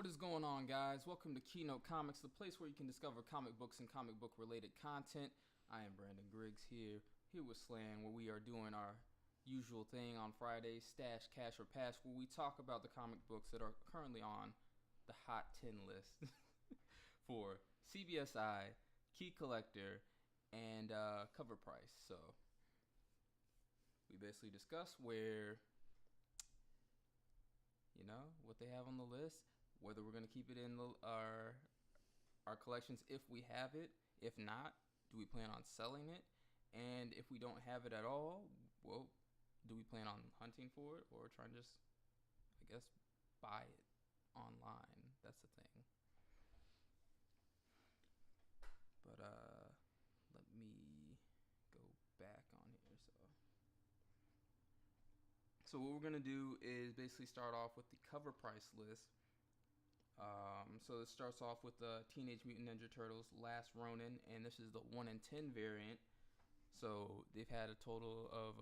What is going on, guys? Welcome to Keynote Comics, the place where you can discover comic books and comic book related content. I am Brandon Griggs here with Slan, where we are doing our usual thing on Fridays, Stash, Cash, or Pass, where we talk about the comic books that are currently on the Hot 10 list for CBSI, Key Collector, and Cover Price. So we basically discuss where, what they have on the list, whether we're going to keep it in our collections if we have it. If not, do we plan on selling it? And if we don't have it at all, well, do we plan on hunting for it or trying to just, buy it online? That's the thing. But let me go back on here. So what we're going to do is basically start off with the cover price list. So it starts off with the Teenage Mutant Ninja Turtles Last Ronin, and this is the 1 in 10 variant. So they've had a total of,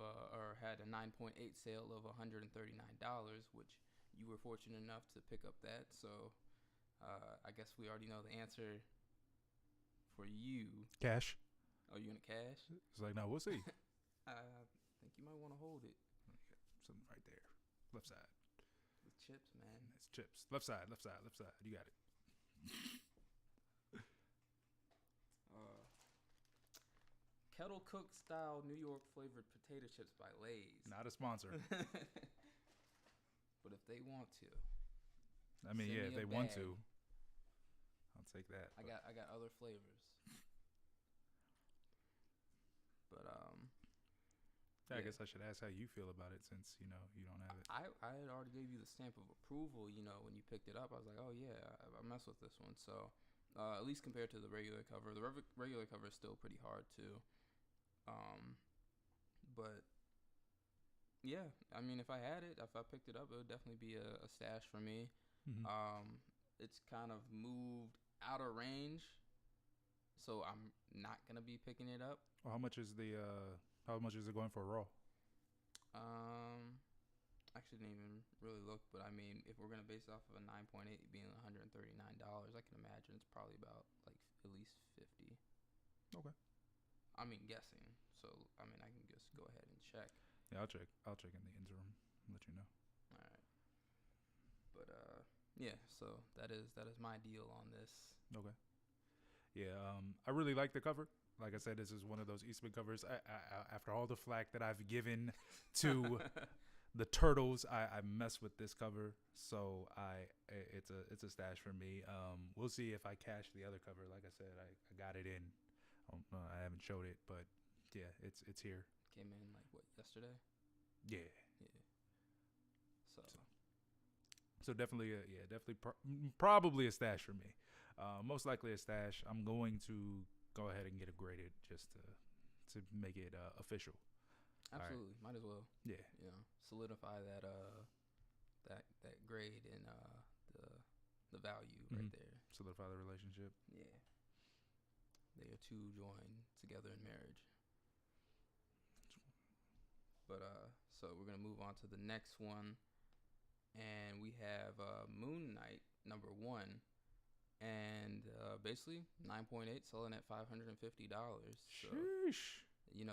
had a 9.8 sale of $139, which you were fortunate enough to pick up that. So I guess we already know the answer for you. Cash. Oh, you gonna cash? It's like, no, we'll see. I think you might want to hold it. Something right there. Left side. With chips, man. It's chips. Left side. You got it. Kettle cooked style New York flavored potato chips by Lay's. Not a sponsor. But if they want to. I mean, yeah, if they want to, I'll take that. I got other flavors. But yeah, I guess I should ask how you feel about it since, you don't have it. I had already gave you the stamp of approval, when you picked it up. I was like, oh, yeah, I mess with this one. So at least compared to the regular cover. The regular cover is still pretty hard, too. But, yeah, I mean, if I had it, if I picked it up, it would definitely be a stash for me. Mm-hmm. It's kind of moved out of range, so I'm not going to be picking it up. Well, how much is it going for raw? I shouldn't even really look, but I mean, if we're gonna base it off of a 9.8 being $139, I can imagine it's probably about like at least $50. Okay. I mean, guessing. So I mean, I can just go ahead and check. Yeah, I'll check in the interim and let you know. All right. But yeah. So that is my deal on this. Okay. Yeah. I really like the cover. Like I said, this is one of those Eastman covers. I after all the flack that I've given to the Turtles, I mess with this cover. So it's a stash for me. We'll see if I cash the other cover. Like I said, I got it in. I haven't showed it, but yeah, it's here. Came in like what, yesterday? Yeah. Yeah. So definitely, probably a stash for me. Most likely a stash. I'm going to go ahead and get it graded just to make it official. Absolutely, right. Might as well. Yeah, solidify that that grade and the value right there. Solidify the relationship. Yeah, they are two joined together in marriage. But so we're gonna move on to the next one, and we have Moon Knight #1. And basically 9.8 selling at $550. So, sheesh.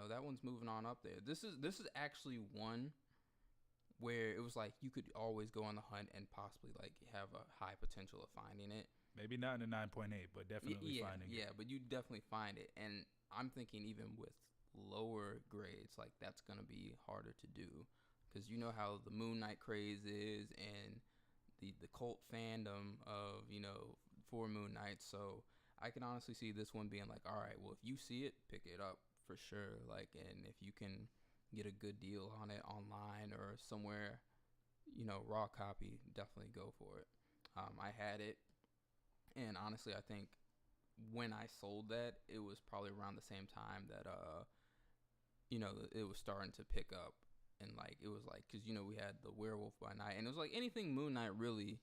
That one's moving on up there. This is actually one where it was like you could always go on the hunt and possibly like have a high potential of finding it. Maybe not in the 9.8, but definitely finding it. Yeah, but you definitely find it. And I'm thinking even with lower grades, like that's going to be harder to do. Because you know how the Moon Knight craze is and the cult fandom of, for Moon Knight. So I can honestly see this one being like, all right, well, if you see it, pick it up for sure. Like, and if you can get a good deal on it online or somewhere, raw copy, definitely go for it. I had it, and honestly, I think when I sold that, it was probably around the same time that, it was starting to pick up. And, like, it was, like, because, we had the Werewolf by Night. And it was, like, anything Moon Knight really,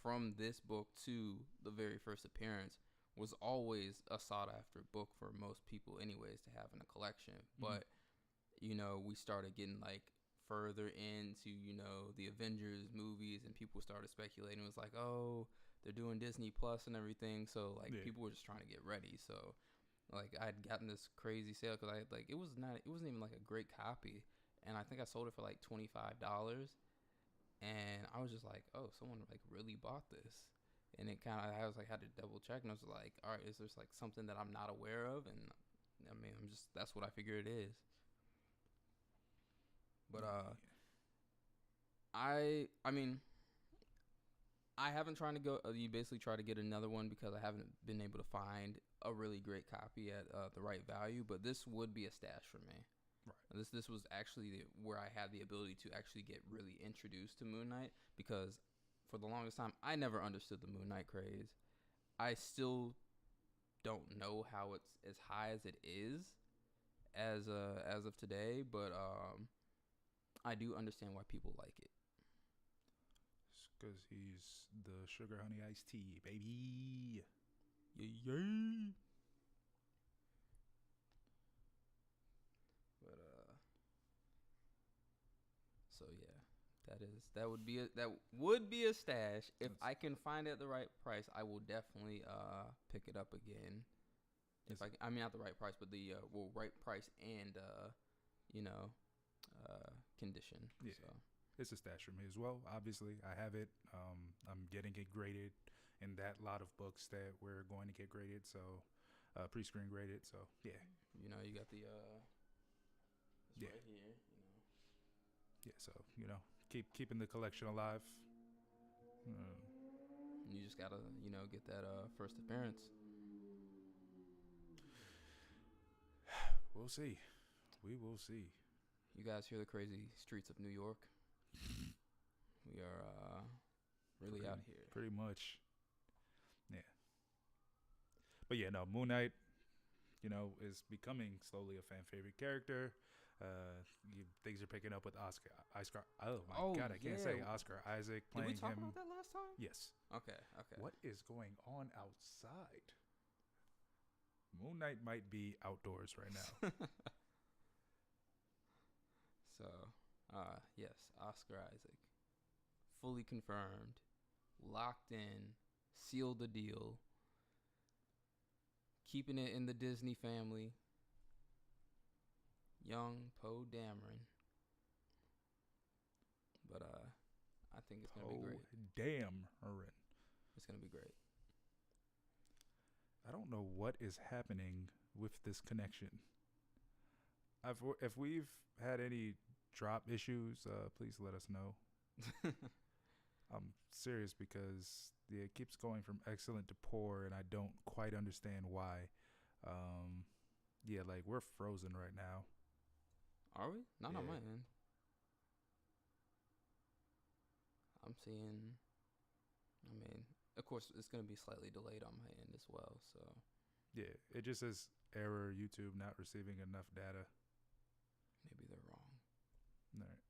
from this book to the very first appearance was always a sought-after book for most people anyways to have in a collection. Mm-hmm. But, we started getting, like, further into, the Avengers movies, and people started speculating. It was like, oh, they're doing Disney Plus and everything. So, like, people were just trying to get ready. So, like, I'd gotten this crazy sale because it wasn't even like a great copy. And I think I sold it for like $25. And I was just like, oh, someone like really bought this. And it kind of, I was like, had to double check, and I was like, all right, is there like something that I'm not aware of? And I mean, that's what I figure it is. But I mean, I haven't tried to go. You basically try to get another one because I haven't been able to find a really great copy at the right value. But this would be a stash for me. Right. This was actually where I had the ability to actually get really introduced to Moon Knight, because for the longest time I never understood the Moon Knight craze. I still don't know how it's as high as it is as of today, but I do understand why people like it. Because he's the sugar honey iced tea, baby. Yeah. But so yeah, that would be a stash. If I can find it at the right price, I will definitely pick it up again. If I mean not the right price, but the right price and condition. Yeah. So. It's a stash for me as well. Obviously, I have it. I'm getting it graded in that lot of books that we're going to get graded. So, pre-screen graded. So, yeah. You got the right here. Yeah. So, keeping the collection alive. You just gotta, get that first appearance. We'll see. We will see. You guys hear the crazy streets of New York? We are really out here. Pretty much. Yeah. But yeah, no, Moon Knight, is becoming slowly a fan favorite character. Things are picking up with Oscar. Oh my God, I can't say Oscar Isaac playing him. Did we talk about that last time? Yes. Okay. What is going on outside? Moon Knight might be outdoors right now. So, yes, Oscar Isaac. Fully confirmed. Locked in. Sealed the deal. Keeping it in the Disney family. Young Poe Dameron. But, I think it's going to be great. Dameron. It's going to be great. I don't know what is happening with this connection. If we've had any drop issues, please let us know. I'm serious because it keeps going from excellent to poor, and I don't quite understand why. Yeah, like we're frozen right now. Are we? Not on my end. I'm seeing. I mean, of course, it's going to be slightly delayed on my end as well. So. Yeah, it just says error. YouTube not receiving enough data. Maybe they're wrong. All right.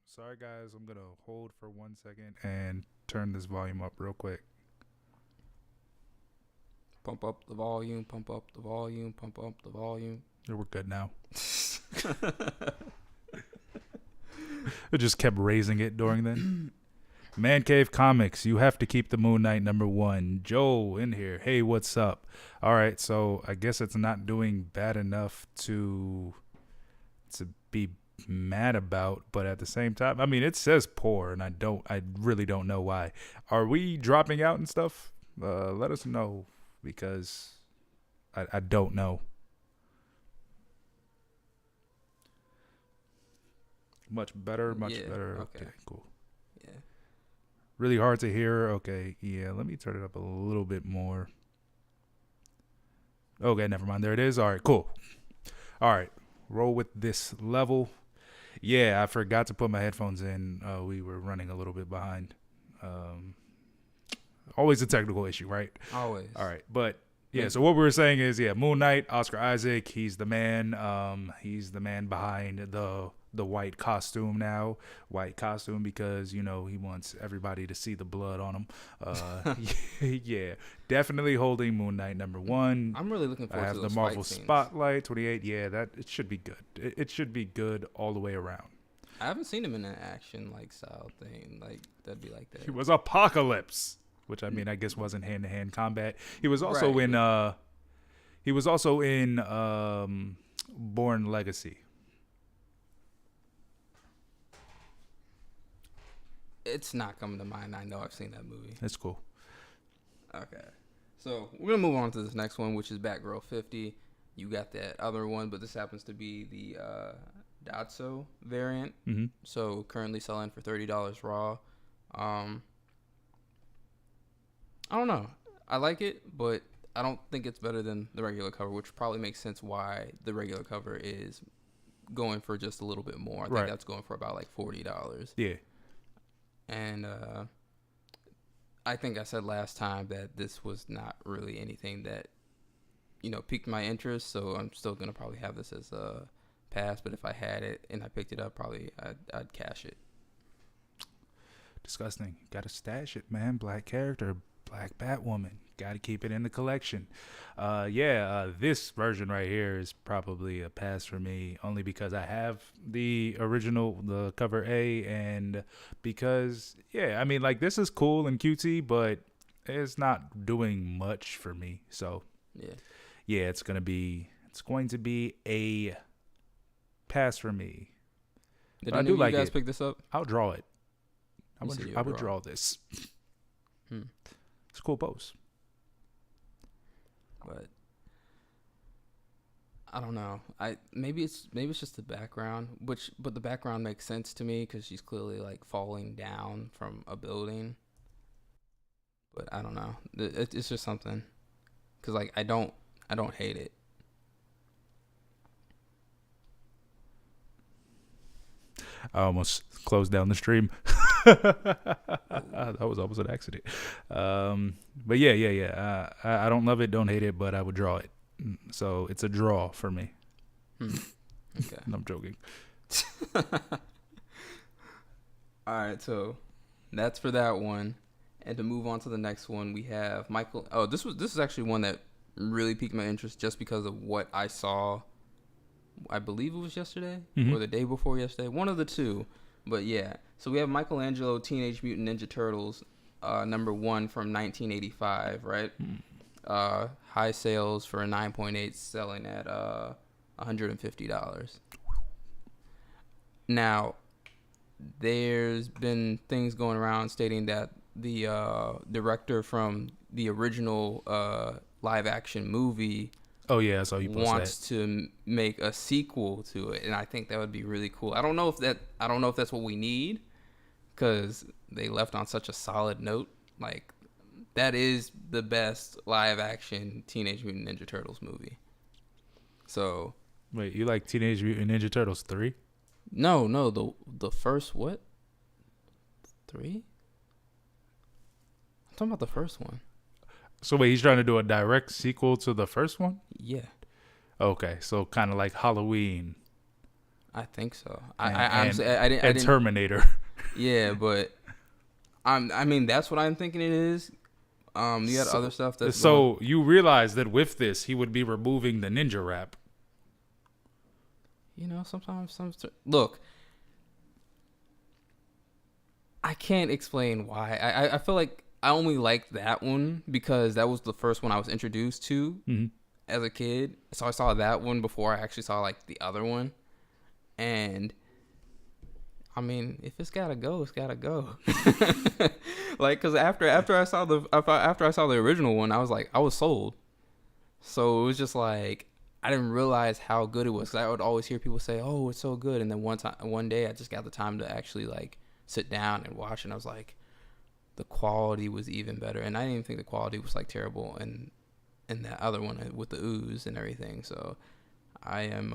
Sorry guys, I'm gonna hold for 1 second and turn this volume up real quick. Pump up the volume. Pump up the volume. Pump up the volume. Yeah, we're good now. I just kept raising it during then. Man Cave Comics, you have to keep the Moon Knight #1. Joe in here. Hey, what's up? All right, so I guess it's not doing bad enough to be mad about, but at the same time, I mean, it says poor, and I really don't know why. Are we dropping out and stuff? Let us know, because I don't know. Much better. Okay, cool. Yeah. Really hard to hear. Okay, yeah, let me turn it up a little bit more. Okay, never mind. There it is. All right, cool. All right, roll with this level. Yeah, I forgot to put my headphones in. We were running a little bit behind. Always a technical issue, right? Always. All right, but yeah, so what we were saying is, Moon Knight, Oscar Isaac, he's the man. He's the man behind the white costume now. White costume because, he wants everybody to see the blood on him. Yeah, definitely holding Moon Knight #1. I'm really looking forward to those I have the Marvel Spotlight 28. Yeah, it should be good. It should be good all the way around. I haven't seen him in an action like style thing. Like that'd be like that. He was Apocalypse, which I mean I guess wasn't hand to hand combat. He was also Right, in but Born Legacy. it's not coming to mind. I know I've seen that movie. That's cool. Okay. So we're gonna move on to this next one, which is Batgirl 50. You got that other one, but this happens to be the Datso variant. Mm-hmm. So currently selling for $30 raw. I don't know. I like it, but I don't think it's better than the regular cover, which probably makes sense why the regular cover is going for just a little bit more. I think that's going for about like $40. Yeah. And I think I said last time that this was not really anything that, piqued my interest. So I'm still going to probably have this as a pass. But if I had it and I picked it up, probably I'd cash it. Disgusting. Gotta stash it, man. Black character, Black Batwoman. Gotta keep it in the collection. This version right here is probably a pass for me, only because I have the original, the cover A, and because, I mean, like, this is cool and cutesy, but it's not doing much for me. So, it's going to be a pass for me. Did I do like you guys pick this up? I'll draw it. I would draw this. It's a cool pose. But I don't know. Maybe it's just the background, but the background makes sense to me because she's clearly like falling down from a building. But I don't know. It's just something. Cause like I don't hate it. I almost closed down the stream. That was almost an accident. But I don't love it, don't hate it, but I would draw it. So it's a draw for me. Okay. I'm joking. All right, so that's for that one. And to move on to the next one, we have Michael. Oh, this is actually one that really piqued my interest just because of what I saw. I believe it was yesterday or the day before yesterday, one of the two. But yeah, so we have Michelangelo Teenage Mutant Ninja Turtles, number 1 from 1985, right? High sales for a 9.8, selling at $150. Now, there's been things going around stating that the director from the original live action movie I saw you post wants to make a sequel to it, and I think that would be really cool. I don't know if that's what we need, because they left on such a solid note. Like, that is the best live action Teenage Mutant Ninja Turtles movie. So wait, you like Teenage Mutant Ninja Turtles 3? No, the first what? 3? I'm talking about the first one. So wait, he's trying to do a direct sequel to the first one? Yeah. Okay, so kind of like Halloween. I think so. I didn't. Terminator. Yeah, but I mean that's what I'm thinking it is. You had other stuff that's so you realize that with this he would be removing the ninja rap. Sometimes look. I can't explain why. I feel like I only liked that one because that was the first one I was introduced to as a kid. So I saw that one before I actually saw like the other one. And I mean, if it's gotta go, it's gotta go. Like, cause after I saw the original one, I was sold. So it was just like I didn't realize how good it was. Cause I would always hear people say, "Oh, it's so good," and then one day I just got the time to actually like sit down and watch, and I was like, the quality was even better. And I didn't even think the quality was like terrible in that other one with the ooze and everything. So I am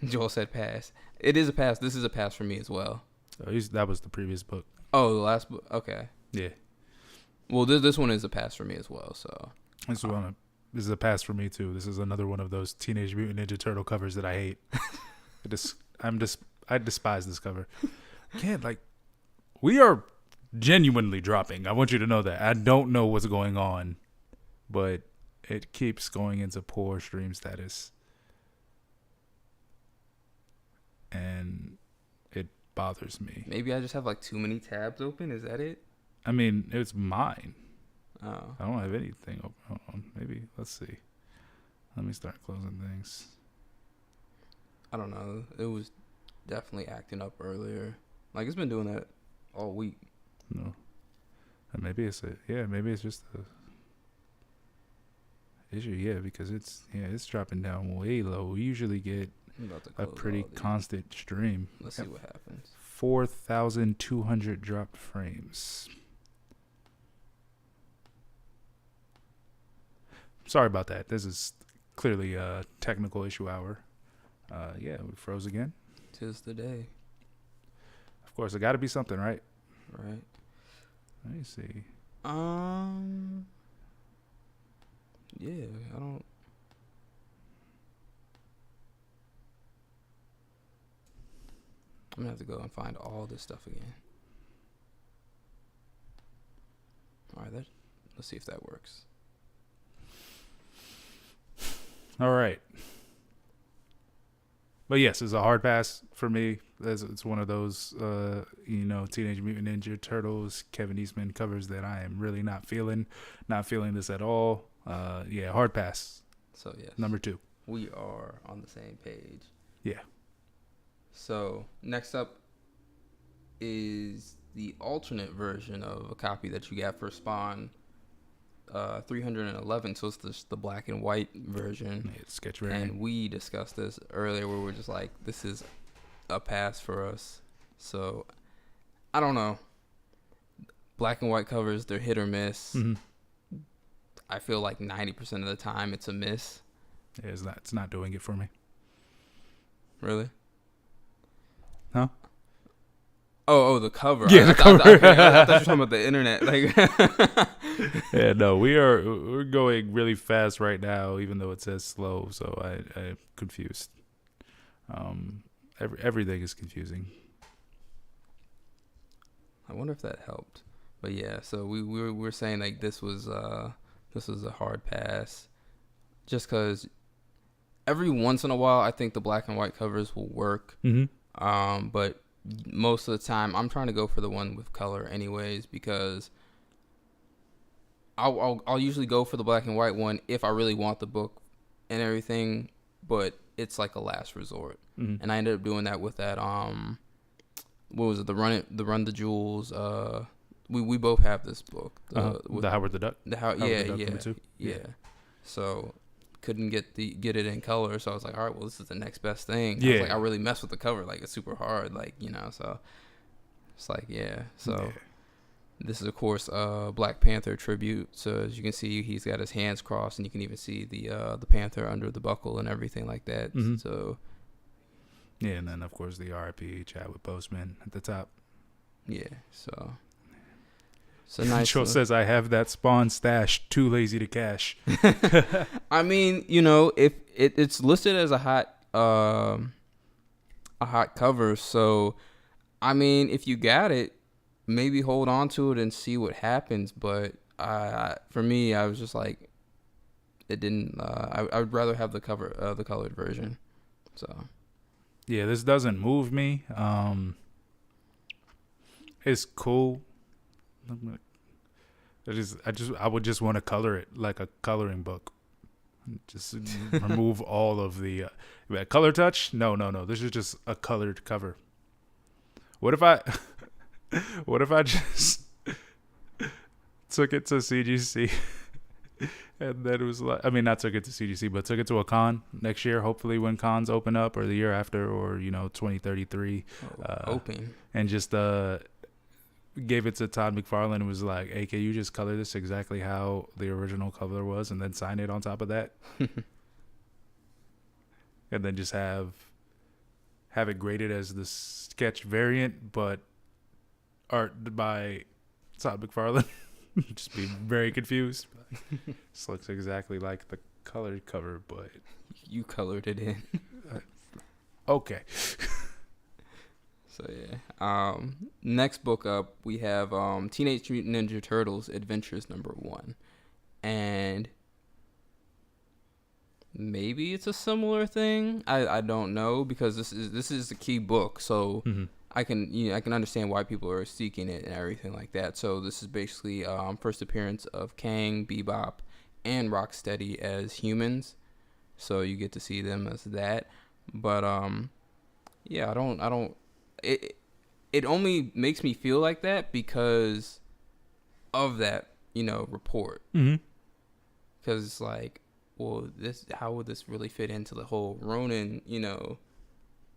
Joel said pass. It is a pass. This is a pass for me as well. So that was the previous book. Oh, the last book. Okay. Yeah. Well, this one is a pass for me as well. So this is a pass for me too. This is another one of those Teenage Mutant Ninja Turtle covers that I hate. I despise this cover. Can't, like, we are genuinely dropping. I want you to know that. I don't know what's going on, but it keeps going into poor stream status. And it bothers me. Maybe I just have like too many tabs open. Is that it? I mean, it's mine. Oh. I don't have anything open. Hold on. Maybe, let's see. Let me start closing things. I don't know. It was definitely acting up earlier. Like, it's been doing that all week. No. Maybe it's maybe it's just a issue. Yeah, because it's dropping down way low. We usually get a pretty constant stream. Let's see what happens. 4,200 dropped frames. Sorry about that. This is clearly a technical issue hour. Yeah, we froze again. 'Tis the day. Of course, it got to be something, right? Right. Let me see. Yeah, I don't. I'm gonna have to go and find all this stuff again. All right, let's see if that works. All right. But yes, it's a hard pass for me. It's one of those, Teenage Mutant Ninja Turtles, Kevin Eastman covers that I am really not feeling. Not feeling this at all. Yeah, hard pass. So, yes. Number 2. We are on the same page. Yeah. So, next up is the alternate version of a copy that you got for Spawn 311. So, it's just the black and white version. Yeah, it's sketch variant. And we discussed this earlier where we're just like, this is a pass for us. So, I don't know. Black and white covers, they're hit or miss. Mm-hmm. I feel like 90% of the time it's a miss. Yeah, it's not doing it for me. Really? Huh? Oh, the cover. Yeah, the cover. I thought you were talking about the internet. Like, yeah, no, we're going really fast right now, even though it says slow. So I'm confused. Everything is confusing. I wonder if that helped. But yeah, so we were saying like this was a hard pass, just because every once in a while I think the black and white covers will work. Mm-hmm. But most of the time I'm trying to go for the one with color anyways, because I'll usually go for the black and white one if I really want the book and everything, but it's like a last resort. Mm-hmm. And I ended up doing that with that what was it, the Run the Jewels. We both have this book, the Howard the Duck. Yeah. So couldn't get it in color, so I was like, all right, well, this is the next best thing. Yeah. I was like, I really messed with the cover, like it's super hard, like, so it's like, yeah. So this is of course Black Panther tribute. So as you can see, he's got his hands crossed, and you can even see the panther under the buckle and everything like that. Mm-hmm. So yeah, and then of course the R.I.P. Chadwick Boseman at the top. Yeah, so nice. Show says, I have that Spawn stash, too lazy to cash. I mean, if it's listed as a hot cover, so I mean, if you got it, maybe hold on to it and see what happens. But for me, I was just like, it didn't. I would rather have the colored version. So yeah, this doesn't move me. It's cool. I would just want to color it like a coloring book. Just remove all of the color touch. No. This is just a colored cover. What if I just took it to CGC and then it was like, I mean, not took it to CGC, but took it to a con next year, hopefully when cons open up, or the year after, or 2033. Hoping. And just gave it to Todd McFarlane and was like, hey, can you just color this exactly how the original cover was, and then sign it on top of that? And then just have it graded as the sketch variant, but art by Todd McFarlane. Just be very confused. This looks exactly like the colored cover, but you colored it in. Okay. So yeah. Next book up, we have Teenage Mutant Ninja Turtles Adventures #1, and maybe it's a similar thing. I don't know, because this is the key book, so I can understand why people are seeking it and everything like that. So this is basically first appearance of Kang, Bebop, and Rocksteady as humans. So you get to see them as that. But yeah, I don't. It only makes me feel like that because of that, report. Mm-hmm. Because it's like, well, how would this really fit into the whole Ronin,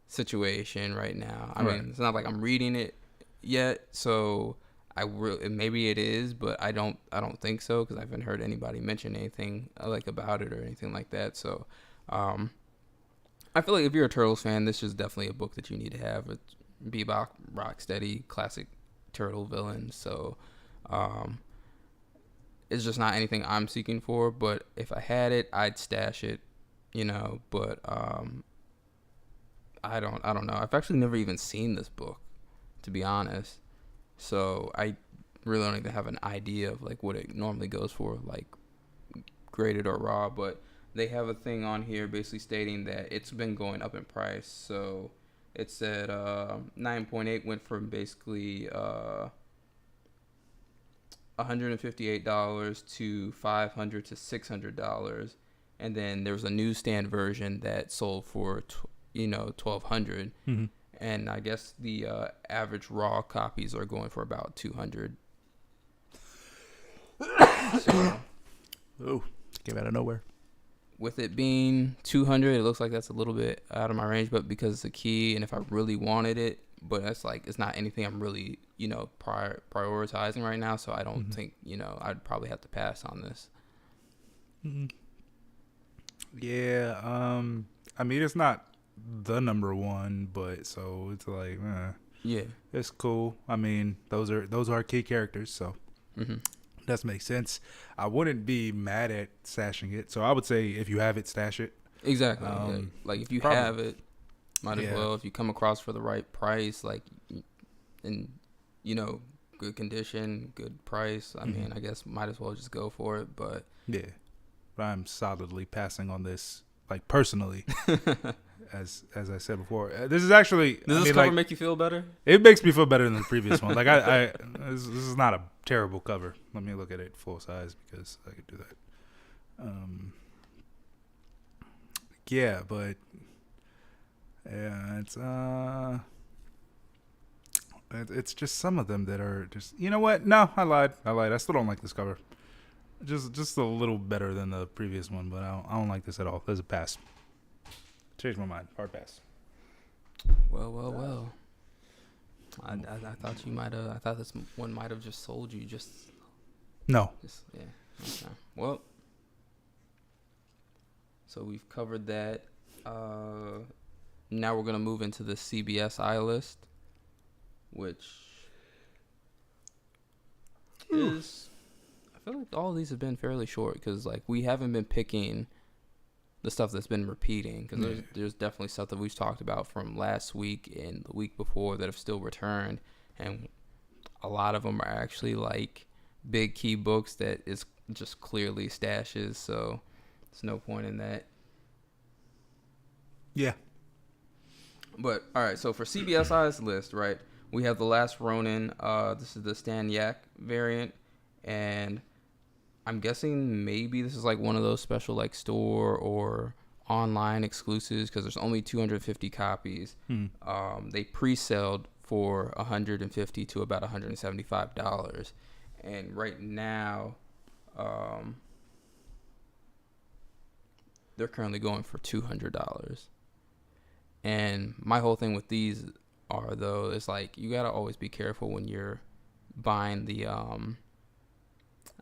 situation right now? I mean, it's not like I'm reading it yet, so maybe it is, but I don't think so because I haven't heard anybody mention anything like about it or anything like that. So, I feel like if you're a Turtles fan, this is definitely a book that you need to have. It's Bebop, Rocksteady, classic turtle villains. So, it's just not anything I'm seeking for. But if I had it, I'd stash it, But I don't know. I've actually never even seen this book, to be honest. So I really don't even have an idea of like what it normally goes for, like graded or raw. But they have a thing on here basically stating that it's been going up in price. So it said 9.8 went from basically $158 to $500 to $600, and then there was a newsstand version that sold for $1,200, mm-hmm. and I guess the average raw copies are going for about $200. So, came out of nowhere. With it being $200, it looks like that's a little bit out of my range, but because it's a key, and if I really wanted it, but that's like it's not anything I'm really prioritizing right now, so I don't mm-hmm. think I'd probably have to pass on this. Mm-hmm. Yeah, I mean it's not the number one, but so it's like yeah, it's cool. I mean those are key characters, so mm-hmm. That makes sense. I wouldn't be mad at stashing it, so I would say if you have it, stash it. Exactly. Like if you have it, might as Yeah. well. If you come across for the right price, like, and good condition, good price. I mean, I guess might as well just go for it. But yeah, but I'm solidly passing on this, like personally, as I said before. This is actually. Does this cover make you feel better? It makes me feel better than the previous one. Like this is not a terrible cover. Let me look at it full size because I could do that. Yeah, but yeah, it's just some of them that are just. You know what? No, I lied. I still don't like this cover. Just a little better than the previous one, but I don't like this at all. There's a pass. Changed my mind. Hard pass. Well. I thought you might have. I thought this one might have just sold you. No. Yeah. Okay. Well. So we've covered that. Now we're gonna move into the CBSI list, which is. I feel like all of these have been fairly short because like we haven't been picking the stuff that's been repeating because there's definitely stuff that we've talked about from last week and the week before that have still returned, and a lot of them are actually like big key books that is just clearly stashes, so there's no point in that. Yeah. But all right, so for CBSI's list, right, we have The Last Ronin. This is the Stan Yak variant, and I'm guessing maybe this is like one of those special like store or online exclusives because there's only 250 copies. They pre-sold for $150 to about $175, and right now, they're currently going for $200. And my whole thing with these are though is like you gotta always be careful when you're buying the I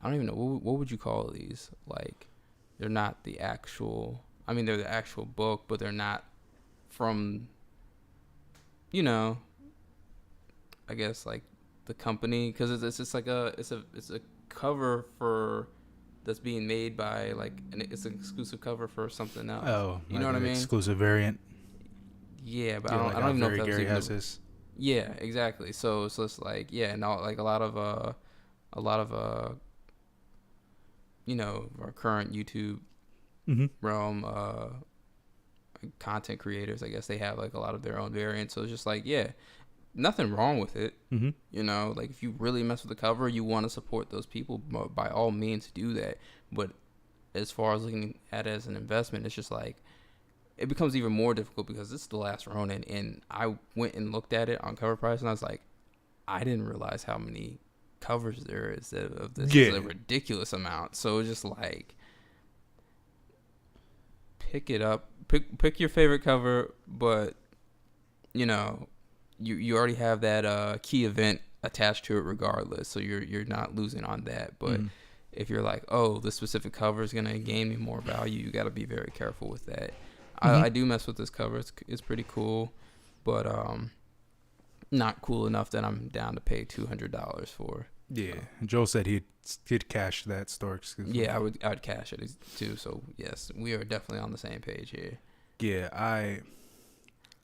don't even know what would you call these, like they're not the actual, I mean they're the actual book but they're not from I guess like the company because it's just like it's a cover for that's being made by like it's an exclusive cover for something else. Oh, you know what I mean? Exclusive variant. Yeah, but I don't even know if that's Gary even has this. Yeah, exactly. So it's like and all, like a lot of our current YouTube realm content creators, I guess they have like a lot of their own variants. So it's just like nothing wrong with it. Mm-hmm. You know, like if you really mess with the cover, you want to support those people, by all means do that. But as far as looking at it as an investment, it's just like it becomes even more difficult because this is the last Ronin, and I went and looked at it on Cover Price, and I was like, I didn't realize how many covers there is of this. Yeah. It's a ridiculous amount. So it's just like, pick it up, pick your favorite cover, but you know, you already have that key event attached to it regardless, so you're not losing on that. But if you're like, oh, this specific cover is gonna gain me more value, you got to be very careful with that. I do mess with this cover. It's pretty cool, but not cool enough that I'm down to pay $200 for. Yeah, Joe said he'd cash that store exclusive. Yeah, I'd cash it too. So yes, we are definitely on the same page here. Yeah,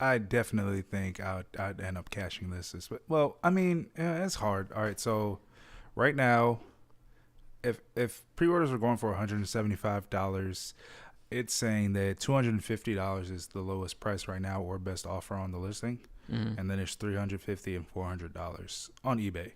I definitely think I'd end up cashing this. Well, I mean, it's hard. All right, so right now, if pre-orders are going for $175, it's saying that $250 is the lowest price right now or best offer on the listing, and then it's $350 and $400 on eBay.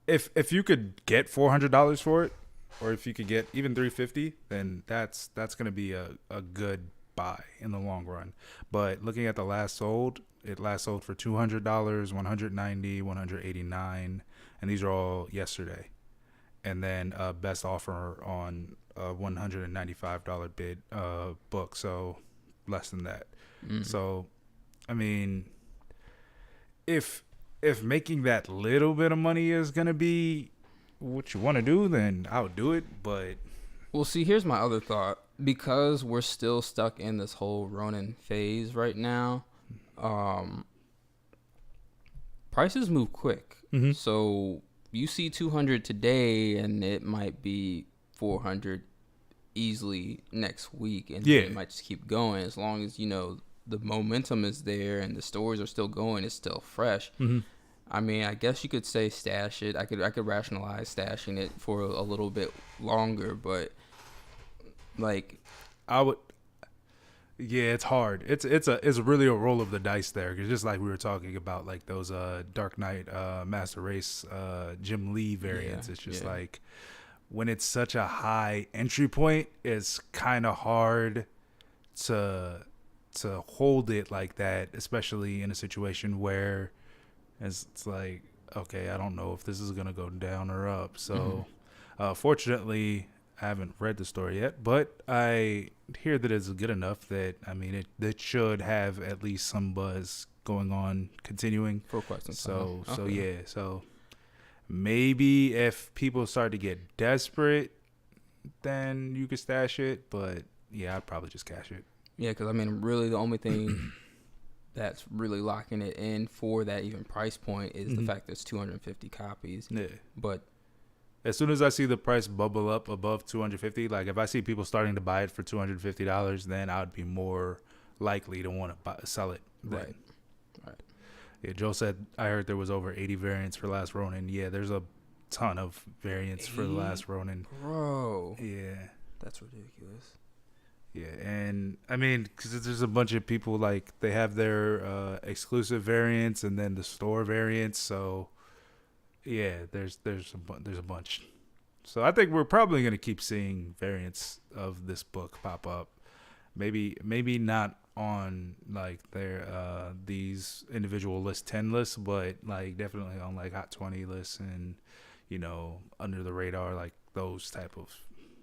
If you could get $400 for it, or if you could get even $350, then that's gonna be a good buy in the long run. But looking at the last sold, it last sold for $200, $190, $189, and these are all yesterday. And then best offer on a $195 bid book, so less than that. So, I mean, if making that little bit of money is gonna be what you want to do, then I would do it. But well, see, here's my other thought. Because we're still stuck in this whole Ronin phase right now, prices move quick. So you see 200 today, and it might be 400 easily next week, and it might just keep going as long as, you know, the momentum is there and the stores are still going. It's still fresh. I mean, I guess you could say stash it. I could rationalize stashing it for a little bit longer, but like I would. Yeah, it's hard. It's really a roll of the dice there, because just like we were talking about, like those Dark Knight Master Race Jim Lee variants. It's just like when it's such a high entry point, it's kind of hard to hold it like that, especially in a situation where it's like, okay, I don't know if this is gonna go down or up. So fortunately, I haven't read the story yet, but I hear that it's good enough that, I mean, it should have at least some buzz going on, continuing for quite some time. So yeah, so maybe if people start to get desperate, then you could stash it. But yeah, I'd probably just cash it. Yeah, because I mean, really, the only thing that's really locking it in for that even price point is the fact that it's 250 copies. Yeah. But as soon as I see the price bubble up above 250, like if I see people starting to buy it for $250, then I'd be more likely to want to sell it. Then. Right. Yeah, Joe said, I heard there was over 80 variants for Last Ronin. Yeah, there's a ton of variants for the Last Ronin. Bro. Yeah. That's ridiculous. Yeah, and I mean, because there's a bunch of people, like, they have their exclusive variants and then the store variants. So, yeah, there's a bunch. So I think we're probably going to keep seeing variants of this book pop up. Maybe not on, like, their these individual list 10 lists, but, like, definitely on, like, Hot 20 lists and, you know, under the radar, like, those type of.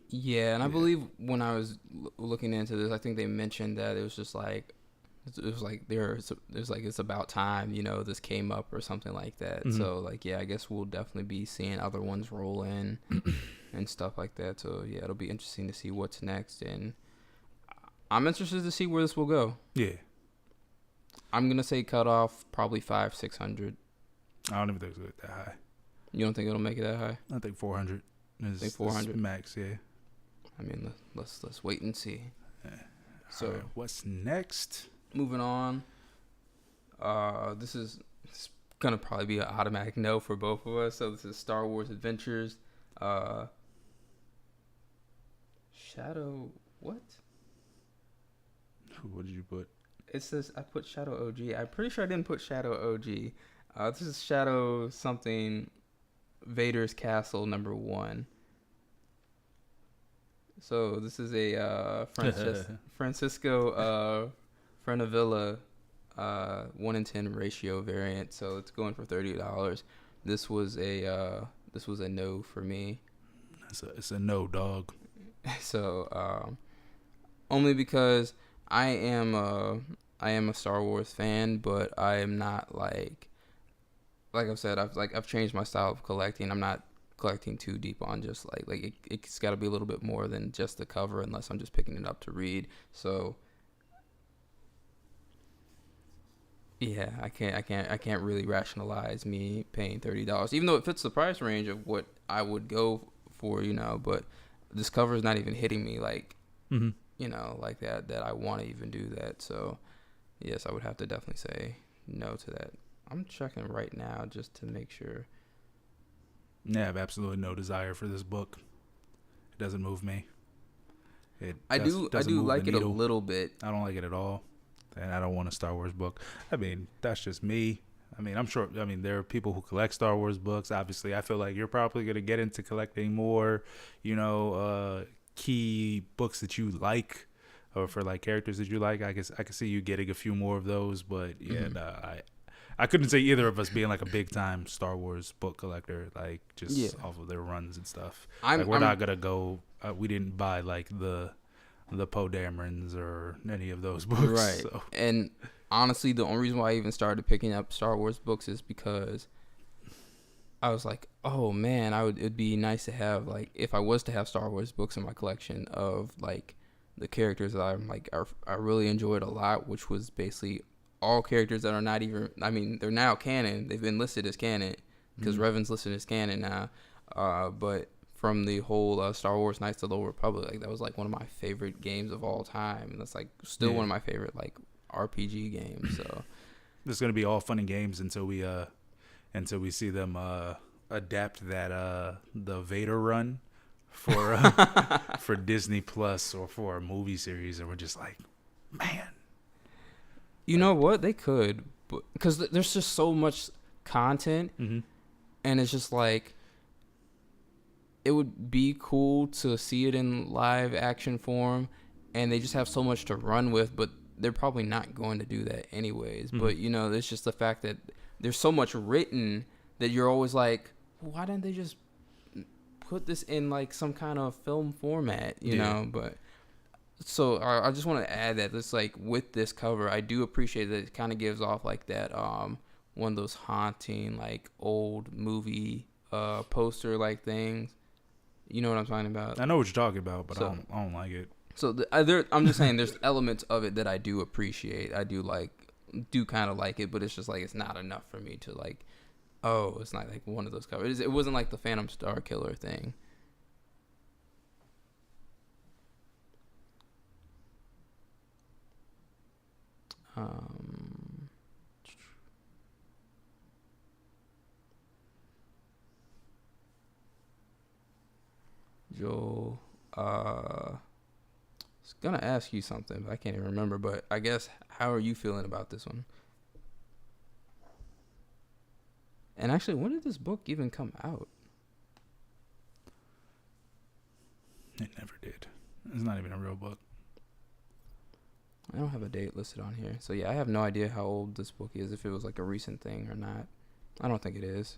Yeah, and I believe when I was looking into this, I think they mentioned that it was just like, there's like, it's about time, you know, this came up or something like that. So, like, yeah, I guess we'll definitely be seeing other ones roll in and stuff like that. So, yeah, it'll be interesting to see what's next. And I'm interested to see where this will go. Yeah. I'm going to say cut off probably 500-600. I don't even think it's that high. You don't think it'll make it that high? I think 400 is 400 max, yeah. I mean, let's wait and see. Yeah. So, right, what's next? Moving on. This is gonna probably be an automatic no for both of us. So this is Star Wars Adventures. Shadow. What? What did you put? It says I put Shadow OG. I'm pretty sure I didn't put Shadow OG. This is Shadow something Vader's Castle #1. So this is a Francisco Frenavilla 1-in-10 ratio variant. So it's going for $30. This was a no for me. It's a no, dog. So only because I am a Star Wars fan, but I am not like I've said, I've changed my style of collecting. I'm not collecting too deep on just it's got to be a little bit more than just the cover, unless I'm just picking it up to read. So yeah, I can't really rationalize me paying $30, even though it fits the price range of what I would go for, but this cover is not even hitting me like like that I want to even do that. So yes, I would have to definitely say no to that. I'm checking right now just to make sure. Yeah, I have absolutely no desire for this book. It doesn't move me. I do like it a little bit. I don't like it at all, and I don't want a Star Wars book. I mean, that's just me. I mean, I'm sure. I mean, there are people who collect Star Wars books. Obviously, I feel like you're probably gonna get into collecting more, key books that you like, or for like characters that you like. I guess I can see you getting a few more of those, but yeah, I couldn't say either of us being like a big time Star Wars book collector, like just off of their runs and stuff. We're not gonna go. We didn't buy like the Poe Damerons or any of those books, right? So. And honestly, the only reason why I even started picking up Star Wars books is because I was like, oh man, it'd be nice to have, like, if I was to have Star Wars books in my collection of like the characters that I'm like I really enjoyed a lot, which was basically all characters that are not even, I mean, they're now canon. They've been listed as canon because Revan's listed as canon now. But from the whole Star Wars Knights of the Old Republic, like that was like one of my favorite games of all time, and that's like still one of my favorite like RPG games. So there's gonna be all fun and games until we see them adapt that the Vader run for for Disney Plus or for a movie series, and we're just like, man. You know what? They could, because there's just so much content, and it's just like, it would be cool to see it in live action form, and they just have so much to run with, but they're probably not going to do that anyways. But, it's just the fact that there's so much written that you're always like, well, why didn't they just put this in, like, some kind of film format, you know? But... So I just want to add that it's like with this cover, I do appreciate that it kind of gives off like that one of those haunting like old movie poster like things. You know what I'm talking about? I know what you're talking about, but I don't like it. So I'm just saying there's elements of it that I do appreciate. I do kind of like it, but it's just like it's not enough for me to like. Oh, it's not like one of those covers. It wasn't like the Phantom Star Killer thing. Joel, I was gonna ask you something, but I can't even remember. But I guess, how are you feeling about this one? And actually, when did this book even come out? It never did. It's not even a real book. I don't have a date listed on here. So yeah, I have no idea how old this book is, if it was like a recent thing or not. I don't think it is.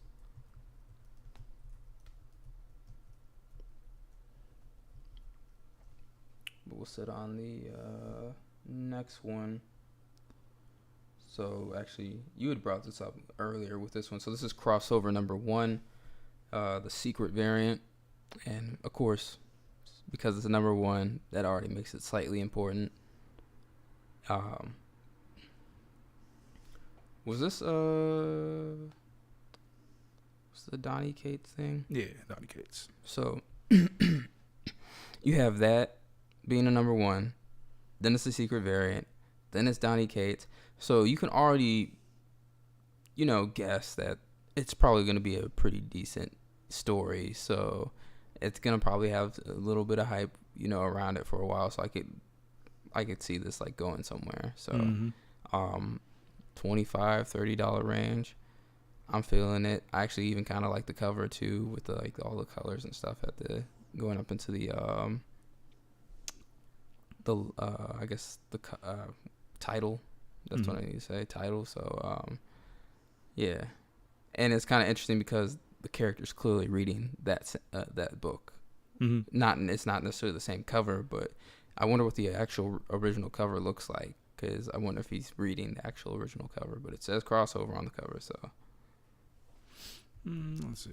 But we'll sit on the next one. So actually, you had brought this up earlier with this one. So this is crossover #1, the secret variant. And of course, because it's a #1, that already makes it slightly important. Was this the Donny Cates thing? Yeah, Donny Cates. So you have that being a #1, then it's the secret variant, then it's Donny Cates. So you can already, guess that it's probably going to be a pretty decent story. So it's going to probably have a little bit of hype, around it for a while. So I could I could see this like going somewhere. So, Mm-hmm. $25-$30 range. I'm feeling it. I actually even kind of like the cover too, with the, like all the colors and stuff at the going up into the I guess the title. That's Mm-hmm. what I need to say, title. So yeah, and it's kind of interesting because the character's clearly reading that book. Mm-hmm. It's not necessarily the same cover, but I wonder what the actual original cover looks like, because I wonder if he's reading the actual original cover. But it says crossover on the cover, so. Let's see.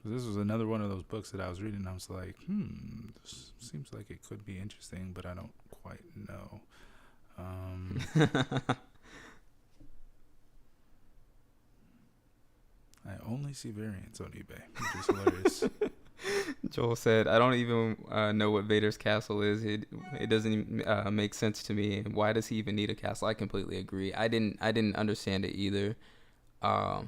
This was another one of those books that I was reading. I was like, this seems like it could be interesting, but I don't quite know. I only see variants on eBay, which is hilarious. Joel said, "I don't even know what Vader's castle is. It doesn't even, make sense to me. Why does he even need a castle?" I completely agree. I didn't understand it either. But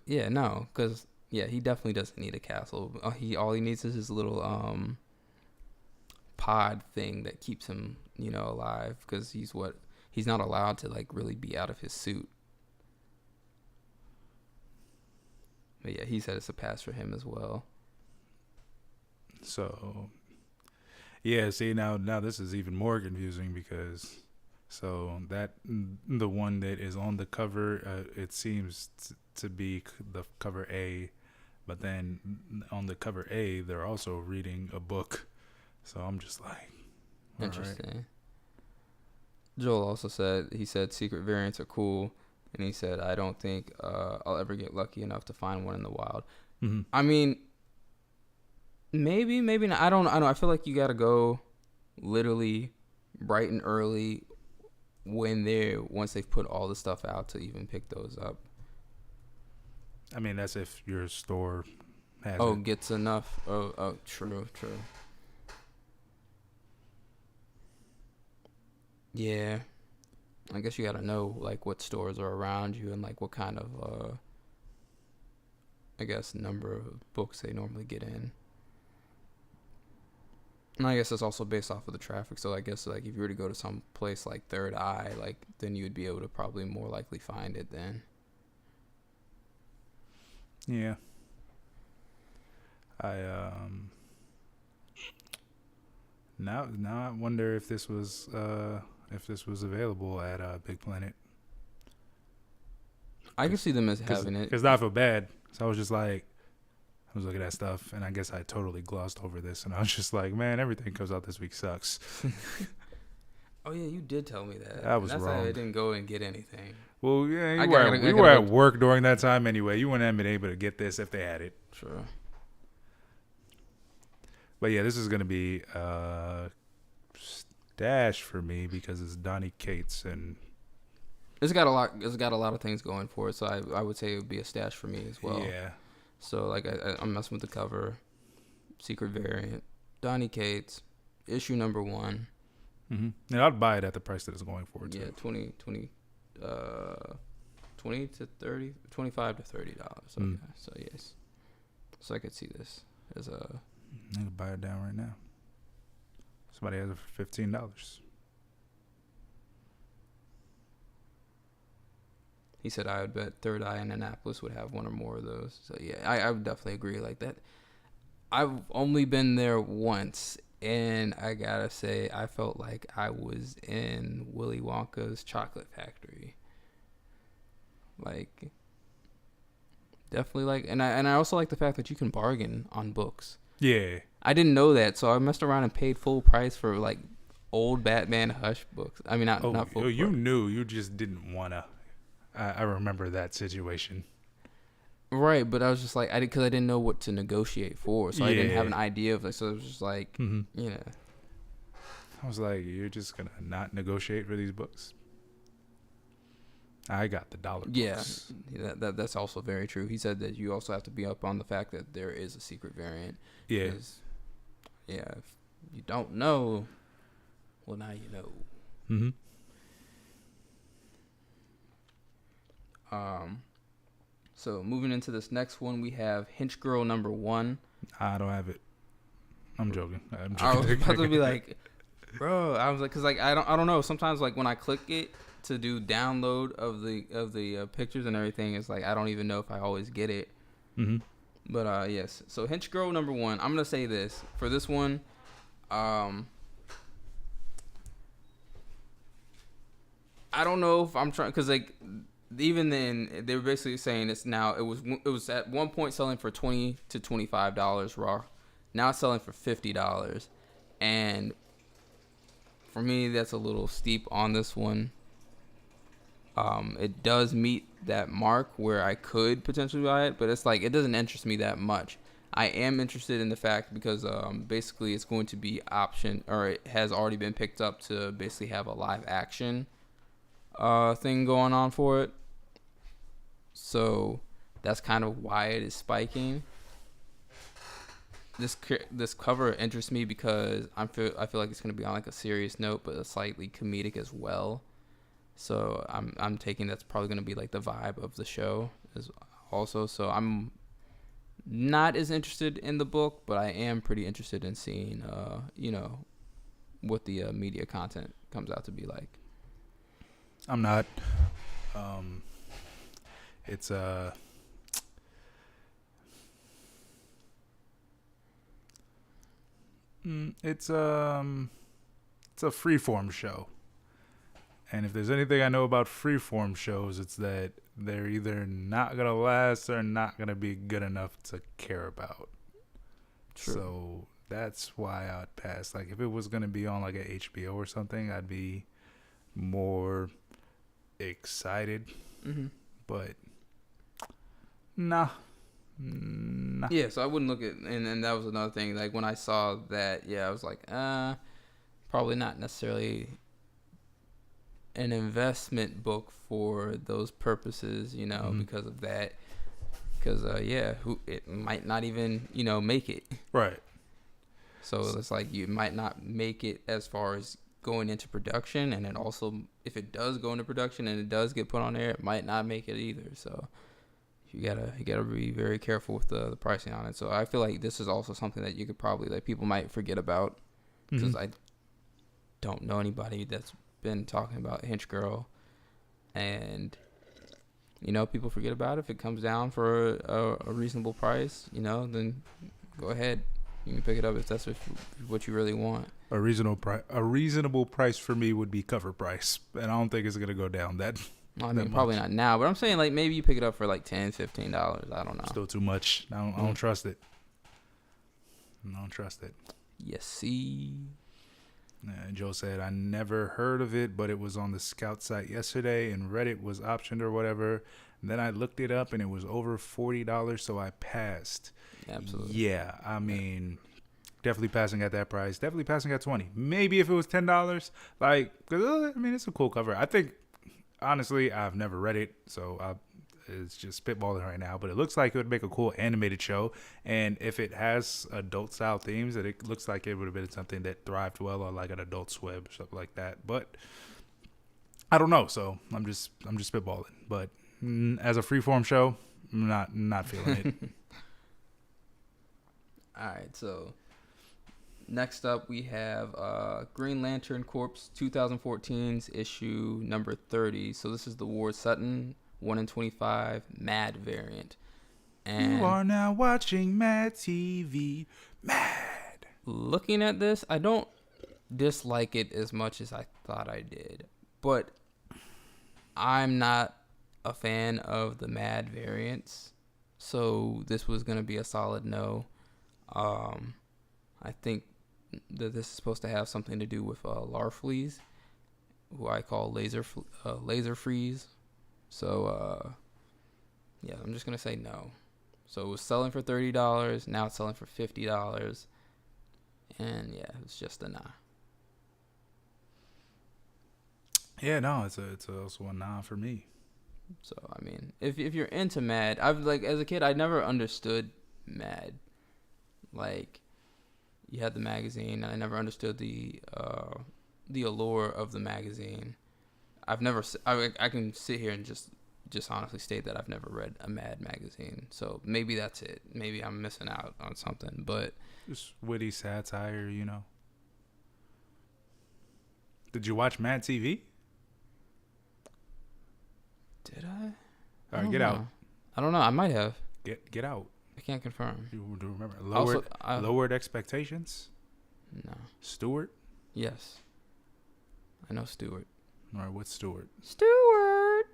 yeah, no, because yeah, he definitely doesn't need a castle. All he needs is his little pod thing that keeps him, alive. Because he's not allowed to like really be out of his suit. But yeah, he said it's a pass for him as well. So, yeah, see, now this is even more confusing because, so that the one that is on the cover, it seems to be the cover A, but then on the cover A, they're also reading a book. So I'm just like, Interesting. Right. Joel also said, secret variants are cool. And he said, I don't think I'll ever get lucky enough to find one in the wild. Mm-hmm. I mean, maybe not. I don't know. I feel like you got to go literally bright and early once they've put all the stuff out to even pick those up. I mean, that's if your store has it. Gets enough. Oh, true. Yeah. I guess you gotta know like what stores are around you and like what kind of I guess number of books they normally get in. And I guess it's also based off of the traffic. So I guess like if you were to go to some place like Third Eye, like then you would be able to probably more likely find it then. Yeah. Now I wonder if this was available at Big Planet. I can see them as having it. Because I feel bad. So I was just like, I was looking at stuff, and I guess I totally glossed over this, and I was just like, man, everything comes out this week sucks. Oh yeah, you did tell me that. I was that's wrong. Why I didn't go and get anything. Well, yeah, we were at work during that time anyway. You wouldn't have been able to get this if they had it. Sure. But yeah, this is gonna be stash for me because it's Donnie Cates, and it's got a lot of things going for it. So I would say it would be a stash for me as well. Yeah. So like I'm messing with the cover, secret variant, Donnie Cates, issue number 1. Mm-hmm. And I'd buy it at the price that it's going for too. Yeah, 20 to 30, $25 to $30. So yeah, so yes, so I could see this as a. I can buy it down right now. Somebody has it for $15. He said I would bet Third Eye in Annapolis would have one or more of those. So yeah, I would definitely agree like that. I've only been there once, and I gotta say I felt like I was in Willy Wonka's chocolate factory. Like, definitely like, and I also like the fact that you can bargain on books. Yeah. I didn't know that, so I messed around and paid full price for like old Batman Hush books. I mean, not full. You knew, you just didn't wanna. I remember that situation. Right, but I was just like, because I didn't know what to negotiate for, so I didn't have an idea of it. So it was just like, I was like, you're just gonna not negotiate for these books? I got the dollar books. Yeah, that's also very true. He said that you also have to be up on the fact that there is a secret variant. Yeah. Yeah, if you don't know, well, now you know. Mm-hmm. So moving into this next one, we have Hinch Girl number 1. I don't have it. I'm joking. I was about to be like, bro. I was like, cause like I don't know. Sometimes like when I click it to do download of the pictures and everything, it's like I don't even know if I always get it. Mm-hmm. But yes. So Hinch Girl number 1. I'm gonna say this for this one. I don't know if I'm trying, cause like even then they were basically saying it was at one point selling for $20 to $25 raw. Now it's selling for $50, and for me that's a little steep on this one. It does meet that mark where I could potentially buy it, but it's like it doesn't interest me that much. I am interested in the fact because basically it's going to be it has already been picked up to basically have a live action thing going on for it. So that's kind of why it is spiking. This cover interests me because I feel like it's going to be on like a serious note, but a slightly comedic as well. So I'm taking that's probably going to be like the vibe of the show is also. So I'm not as interested in the book, but I am pretty interested in seeing what the media content comes out to be like. I'm not. It's a freeform show. And if there's anything I know about freeform shows, it's that they're either not going to last or not going to be good enough to care about. True. So that's why I'd pass. Like, if it was going to be on, like, a HBO or something, I'd be more excited. Mm-hmm. But, nah. Yeah, so I wouldn't look at... And that was another thing. Like, when I saw that, I was like, probably not necessarily... an investment book for those purposes, because of that. Because, it might not even, make it. Right. So it's like you might not make it as far as going into production. And then also, if it does go into production and it does get put on there, it might not make it either. So you gotta be very careful with the pricing on it. So I feel like this is also something that you could probably, like, people might forget about. Because I don't know anybody that's been talking about Hinch Girl, and people forget about it. If it comes down for a reasonable price, then go ahead, you can pick it up if that's what you really want. A reasonable price for me would be cover price, and I don't think it's gonna go down that. I mean, probably not now, but I'm saying like maybe you pick it up for like $10, $15. I don't know. Still too much. I don't trust it. I don't trust it. Yes, see. And Joe said, I never heard of it, but it was on the Scout site yesterday, and Reddit was optioned or whatever. And then I looked it up, and it was over $40, so I passed. Absolutely. Yeah, I mean, definitely passing at that price. Definitely passing at $20. Maybe if it was $10, like, cause, I mean, it's a cool cover. I think, honestly, I've never read it, so it's just spitballing right now. But it looks like it would make a cool animated show. And if it has adult-style themes, it looks like it would have been something that thrived well on like an Adult Swim or something like that. But I don't know, so I'm just spitballing. But as a freeform show, I'm not feeling it. All right, so next up we have Green Lantern Corps 2014's issue number 30. So this is the Ward Sutton 1/25 Mad variant. And you are now watching Mad TV. Mad. Looking at this, I don't dislike it as much as I thought I did. But I'm not a fan of the Mad variants. So this was going to be a solid no. I think that this is supposed to have something to do with Larfleeze, who I call Laser Freeze. So, I'm just going to say no. So it was selling for $30. Now it's selling for $50. And, it's just a nah. Yeah, no, it's also a nah for me. So, I mean, if you're into Mad, as a kid, I never understood Mad. Like, you had the magazine, and I never understood the allure of the magazine. I can sit here and just just honestly state that I've never read a Mad magazine. So maybe that's it. Maybe I'm missing out on something. But just witty satire, you know. Did you watch Mad TV? Did I? All right, get out. I don't know. I might have. Get out. I can't confirm. You do remember lowered expectations? No. Stewart? Yes. I know Stewart. All right, what's Stewart? Stewart.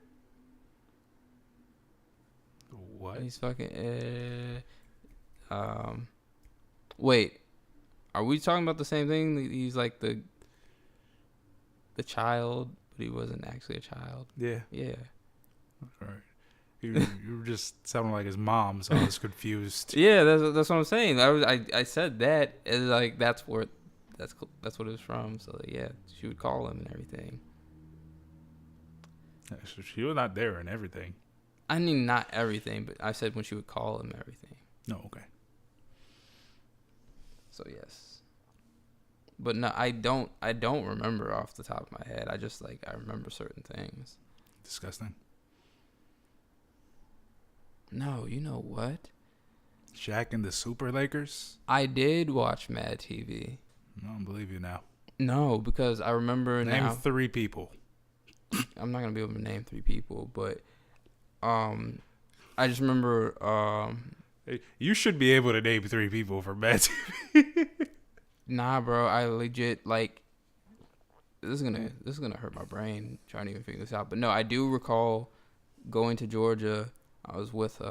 What? He's fucking. Wait. Are we talking about the same thing? He's like the child, but he wasn't actually a child. Yeah. Yeah. All right. You were just sounding like his mom, so I was confused. Yeah, that's what I'm saying. I said that as like that's what it was from. So yeah, she would call him and everything. So she was not there and everything. I mean, not everything, but I said when she would call him everything. No, okay. So yes, but no, I don't remember off the top of my head. I just I remember certain things. Disgusting. No, you know what? Shaq and the Super Lakers? I did watch Mad TV. I don't believe you now. No, because I remember Name now. 3 people. I'm not gonna be able to name 3 people, but I just remember Hey, you should be able to name 3 people for Mad TV. Nah, bro, I legit this is gonna hurt my brain trying to even figure this out. But no, I do recall going to Georgia. I was with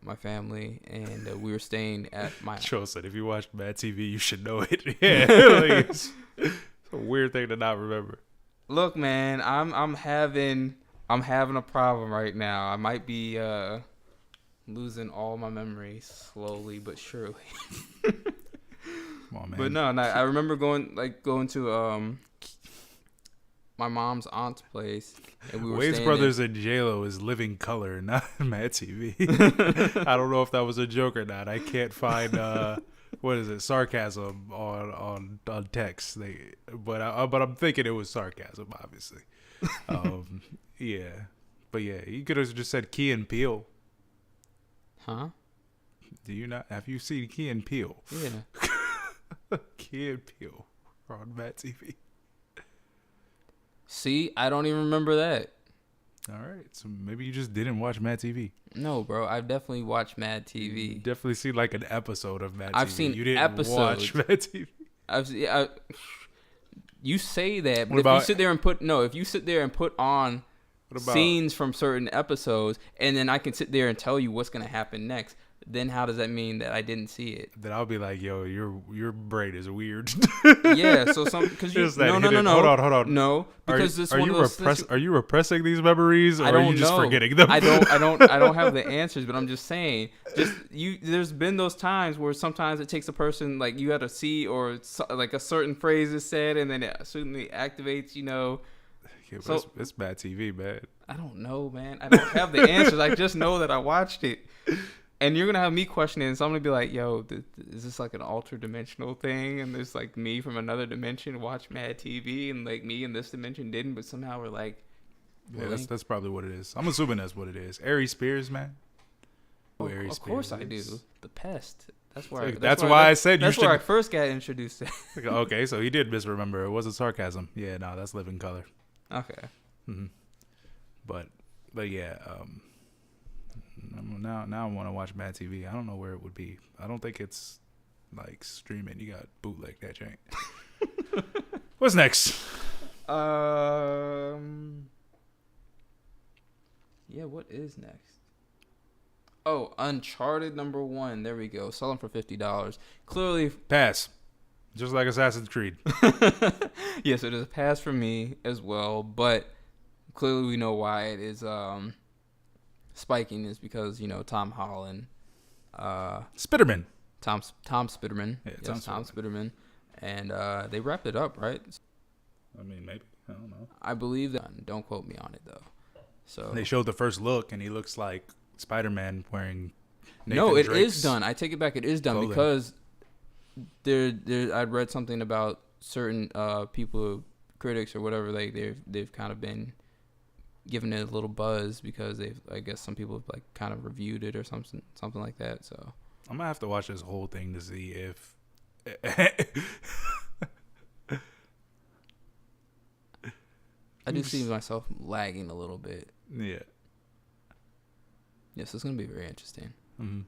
my family, and we were staying at my. Joe said, "If you watched Mad TV, you should know it." Yeah, it's a weird thing to not remember. Look, man, I'm having a problem right now. I might be losing all my memories slowly but surely. Come on, man. But no, I remember going to my mom's aunt's place, and we were Wayne's Brothers and J-Lo is Living Color, not Mad TV. I don't know if that was a joke or not. I can't find what is it, sarcasm on text. But I'm thinking it was sarcasm, obviously. Yeah, but yeah, you could have just said Key and Peele. Huh? Do you not? Have you seen Key and Peele? Yeah. Key and Peele on Mad TV. See, I don't even remember that. All right, so maybe you just didn't watch Mad TV. No, bro, I've definitely watched Mad TV. You definitely seen like an episode of Mad TV. I've seen you didn't episodes. watch Mad TV. You say that, but What about- if you sit there and put on scenes from certain episodes, and then I can sit there and tell you what's gonna happen next, then how does that mean that I didn't see it? Then I'll be like, yo, your brain is weird. Yeah, so because you Just that no, hidden- Hold on. No, because this are one you of those things are you repressing these memories, or I don't are you just know. forgetting them? I don't have the answers, but I'm just saying. There's been those times where sometimes it takes a person like you got to see or like a certain phrase is said, and then it certainly activates. Yeah, so it's bad TV, man. I don't know, man. I don't have the answers. I just know that I watched it. And you're going to have me questioning, so I'm going to be like, yo, is this like an ultra-dimensional thing? And there's like me from another dimension watch Mad TV, and like me in this dimension didn't, but somehow we're like... Yeah, that's probably what it is. I'm assuming that's what it is. Ari Spears, man. Of course I do. The Pest. That's why I said you should... That's where I first got introduced to. Okay, so he did misremember. It wasn't sarcasm. Yeah, no, that's Living Color. Okay. Mm-hmm. But yeah, now I want to watch Mad TV. I don't know where it would be. I don't think it's like streaming. You got bootleg that jank. What's next? Yeah, what is next? Oh, Uncharted #1. There we go. Selling for $50. Clearly Pass. Just like Assassin's Creed. Yes, it is a pass for me as well, but clearly we know why it is spiking is because, Tom Holland. Spiderman. Tom Spiderman. Yeah, yes, Tom Spiderman. And they wrapped it up, right? I mean, maybe. I don't know. I believe that. Don't quote me on it, though. So they showed the first look, and he looks like Spider-Man wearing Nathan No, it Drake's is done. I take it back. It is done clothing. because I'd read something about certain people, critics or whatever, they've kind of been given it a little buzz because I guess some people have like kind of reviewed it or something like that. So I'm gonna have to watch this whole thing to see if. I do see myself lagging a little bit. Yeah. Yes, it's gonna be very interesting. Mm-hmm.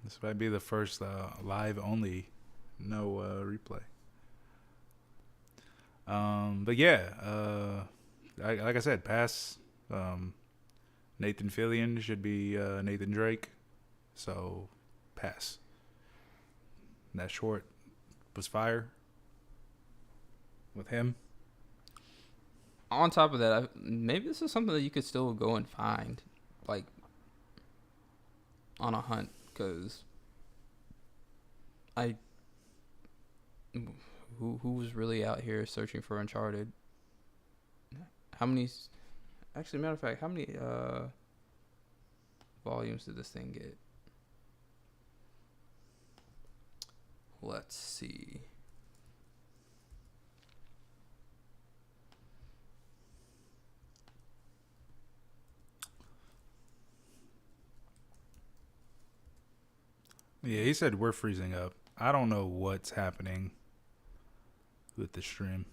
This might be the first live only, no replay. But yeah, like I said, pass. Nathan Fillion should be Nathan Drake, so pass. That short was fire with him. On top of that, maybe this is something that you could still go and find, like, on a hunt, because who was really out here searching for Uncharted? How many? Actually, matter of fact, how many volumes did this thing get? Let's see. Yeah, he said we're freezing up. I don't know what's happening with the stream.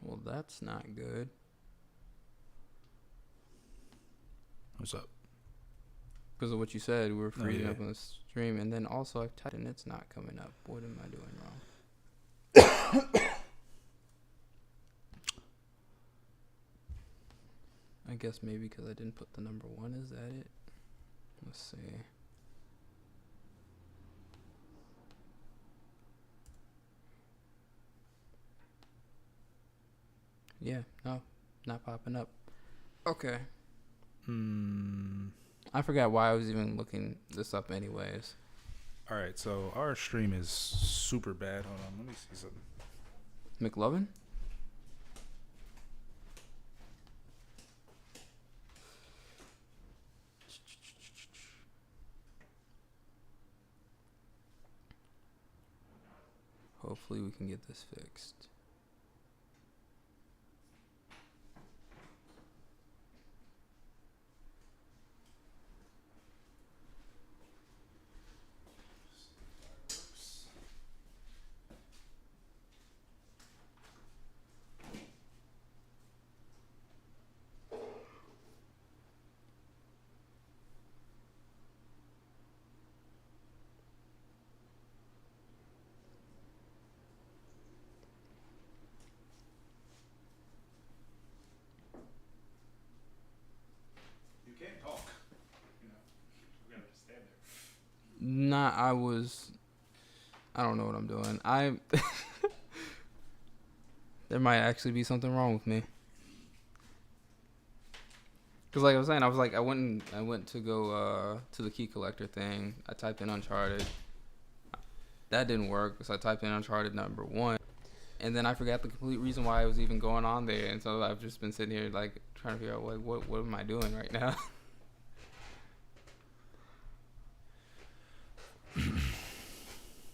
Well, that's not good. What's up? Because of what you said, we're freezing yeah. up on the stream, and then also I've typed and it's not coming up. What am I doing wrong? I guess maybe because I didn't put the number 1. Is that it? Let's see. Yeah, no, not popping up. Okay. I forgot why I was even looking this up anyways. All right, so our stream is super bad. Hold on, let me see something. McLovin? Hopefully we can get this fixed. You can't talk. You know, we gotta just stand Nah, I don't know what I'm doing. There might actually be something wrong with me. Cause like I was saying, I went to go to the key collector thing. I typed in Uncharted. That didn't work, so I typed in Uncharted number 1, and then I forgot the complete reason why I was even going on there, and so I've just been sitting here like trying to figure out like what am I doing right now.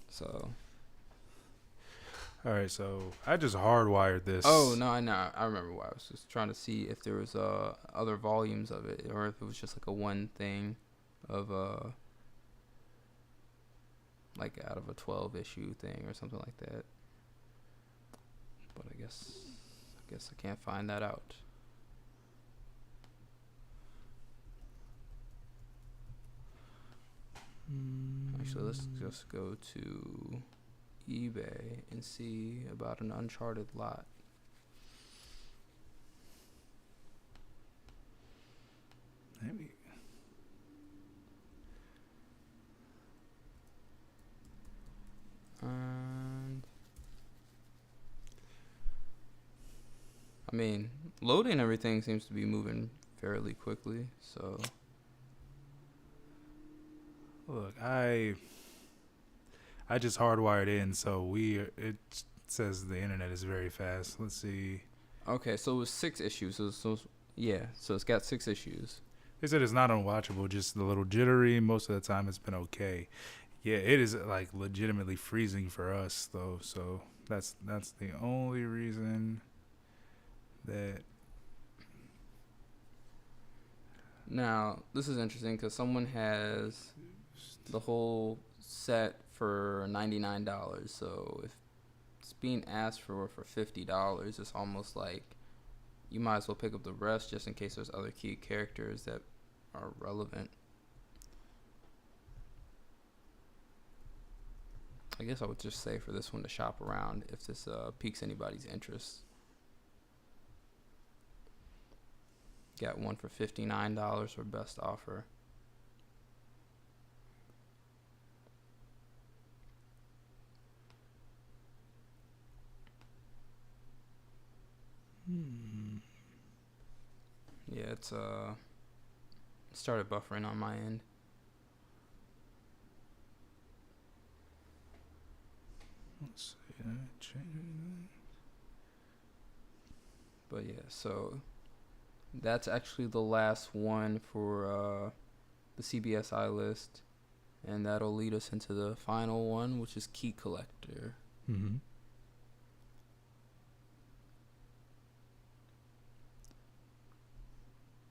So. All right, so I just hardwired this. Oh no, I know. I remember why. I was just trying to see if there was other volumes of it, or if it was just like a one thing of like out of a 12 issue thing or something like that. But I guess I can't find that out. Actually, let's just go to eBay and see about an Uncharted lot. Maybe. And I mean, loading everything seems to be moving fairly quickly, so Look, I just hardwired in, so it says the internet is very fast. Let's see. okay, so it was 6 issues. So it's got 6 issues. They said it's not unwatchable, just a little jittery. Most of the time, it's been okay. Yeah, it is like legitimately freezing for us though. So That's the only reason that. Now, this is interesting because someone has the whole set for $99. So if it's being asked for $50, it's almost like you might as well pick up the rest just in case there's other key characters that are relevant. I guess I would just say for this one to shop around if this piques anybody's interest. Got one for $59 for best offer. Yeah, it's started buffering on my end. Let's see. But yeah, so that's actually the last one for the CBSI list, and that'll lead us into the final one, which is Key Collector. Mm-hmm.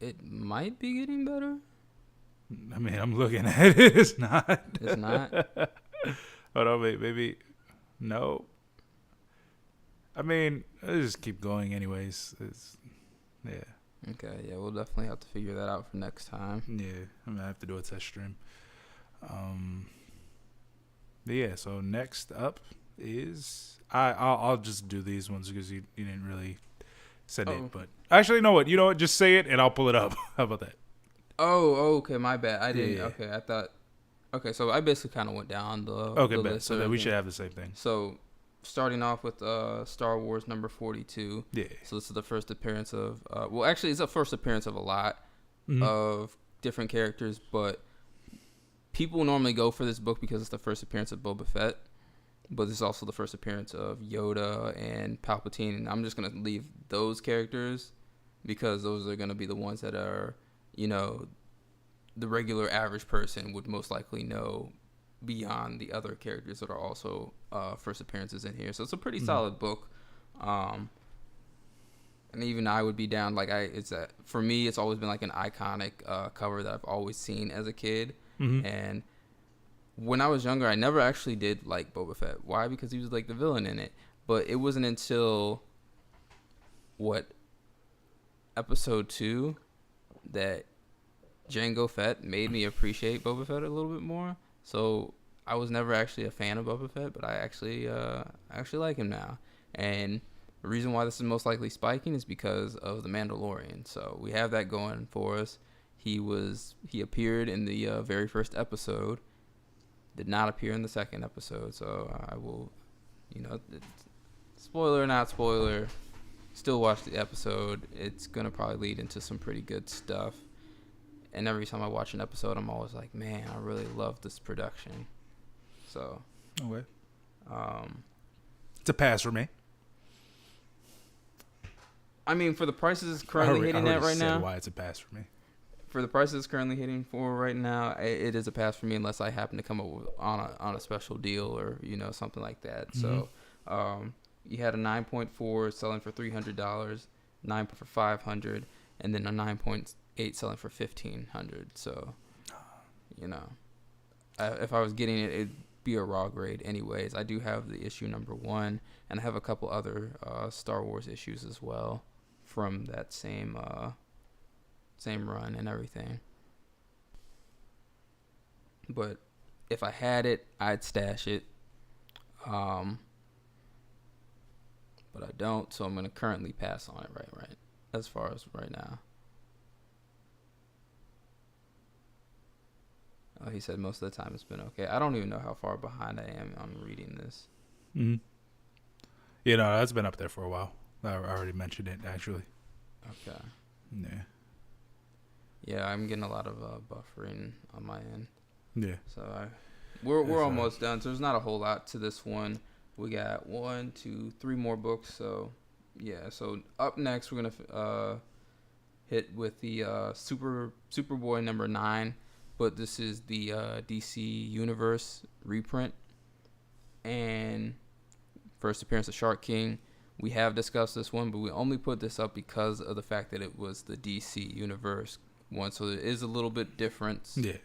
It might be getting better. I mean, I'm looking at it. It's not. It's not? Hold on, maybe. No. I mean, let's just keep going anyways. Yeah. Okay, yeah, we'll definitely have to figure that out for next time. Yeah, I'm going to have to do a test stream. But yeah, so next up is... I'll just do these ones because you didn't really send it. But actually, you know what? Just say it and I'll pull it up. How about that? Oh, okay, my bad. I didn't. Yeah. Okay, I thought... Okay, so I basically kind of went down the list. So then we should have the same thing. So, starting off with Star Wars number 42. Yeah. So this is the first appearance of... well, actually, it's the first appearance of a lot of different characters, but people normally go for this book because it's the first appearance of Boba Fett, but this is also the first appearance of Yoda and Palpatine, and I'm just going to leave those characters because those are going to be the ones that are, you know, the regular average person would most likely know beyond the other characters that are also first appearances in here. So it's a pretty solid book. And even I would be down. For me, it's always been like an iconic cover that I've always seen as a kid. And when I was younger, I never actually did like Boba Fett. Why? Because he was like the villain in it. But it wasn't until episode 2 that Jango Fett made me appreciate Boba Fett a little bit more. So I was never actually a fan of Boba Fett, but I actually like him now. And the reason why this is most likely spiking is because of The Mandalorian. So we have that going for us. He appeared in the very first episode, did not appear in the second episode. So I will, spoiler or not spoiler, still watch the episode. It's going to probably lead into some pretty good stuff. And every time I watch an episode, I'm always like, man, I really love this production. So. Okay. It's a pass for me. I mean, for the prices it's currently hitting at right now. Why it's a pass for me. For the prices it's currently hitting for right now, it is a pass for me unless I happen to come up with on a special deal or something like that. So, you had a 9.4 selling for $300, 9 for $500, and then a 9.8 selling for $1,500. So, if I was getting it, it'd be a raw grade anyways. I do have the issue number 1, and I have a couple other Star Wars issues as well from that same run and everything. But if I had it, I'd stash it. But I don't, so I'm going to currently pass on it right as far as right now. Oh, he said most of the time it's been okay. I don't even know how far behind I am on reading this. That's been up there for a while. I already mentioned it, actually. Okay. Yeah. Yeah, I'm getting a lot of buffering on my end. Yeah. So we're almost done. So there's not a whole lot to this one. We got 1, 2, 3 more books. So yeah. So up next we're gonna hit with the Superboy number 9, but this is the DC Universe reprint. And first appearance of Shark King. We have discussed this one, but we only put this up because of the fact that it was the DC Universe one, so it is a little bit different. Yeah.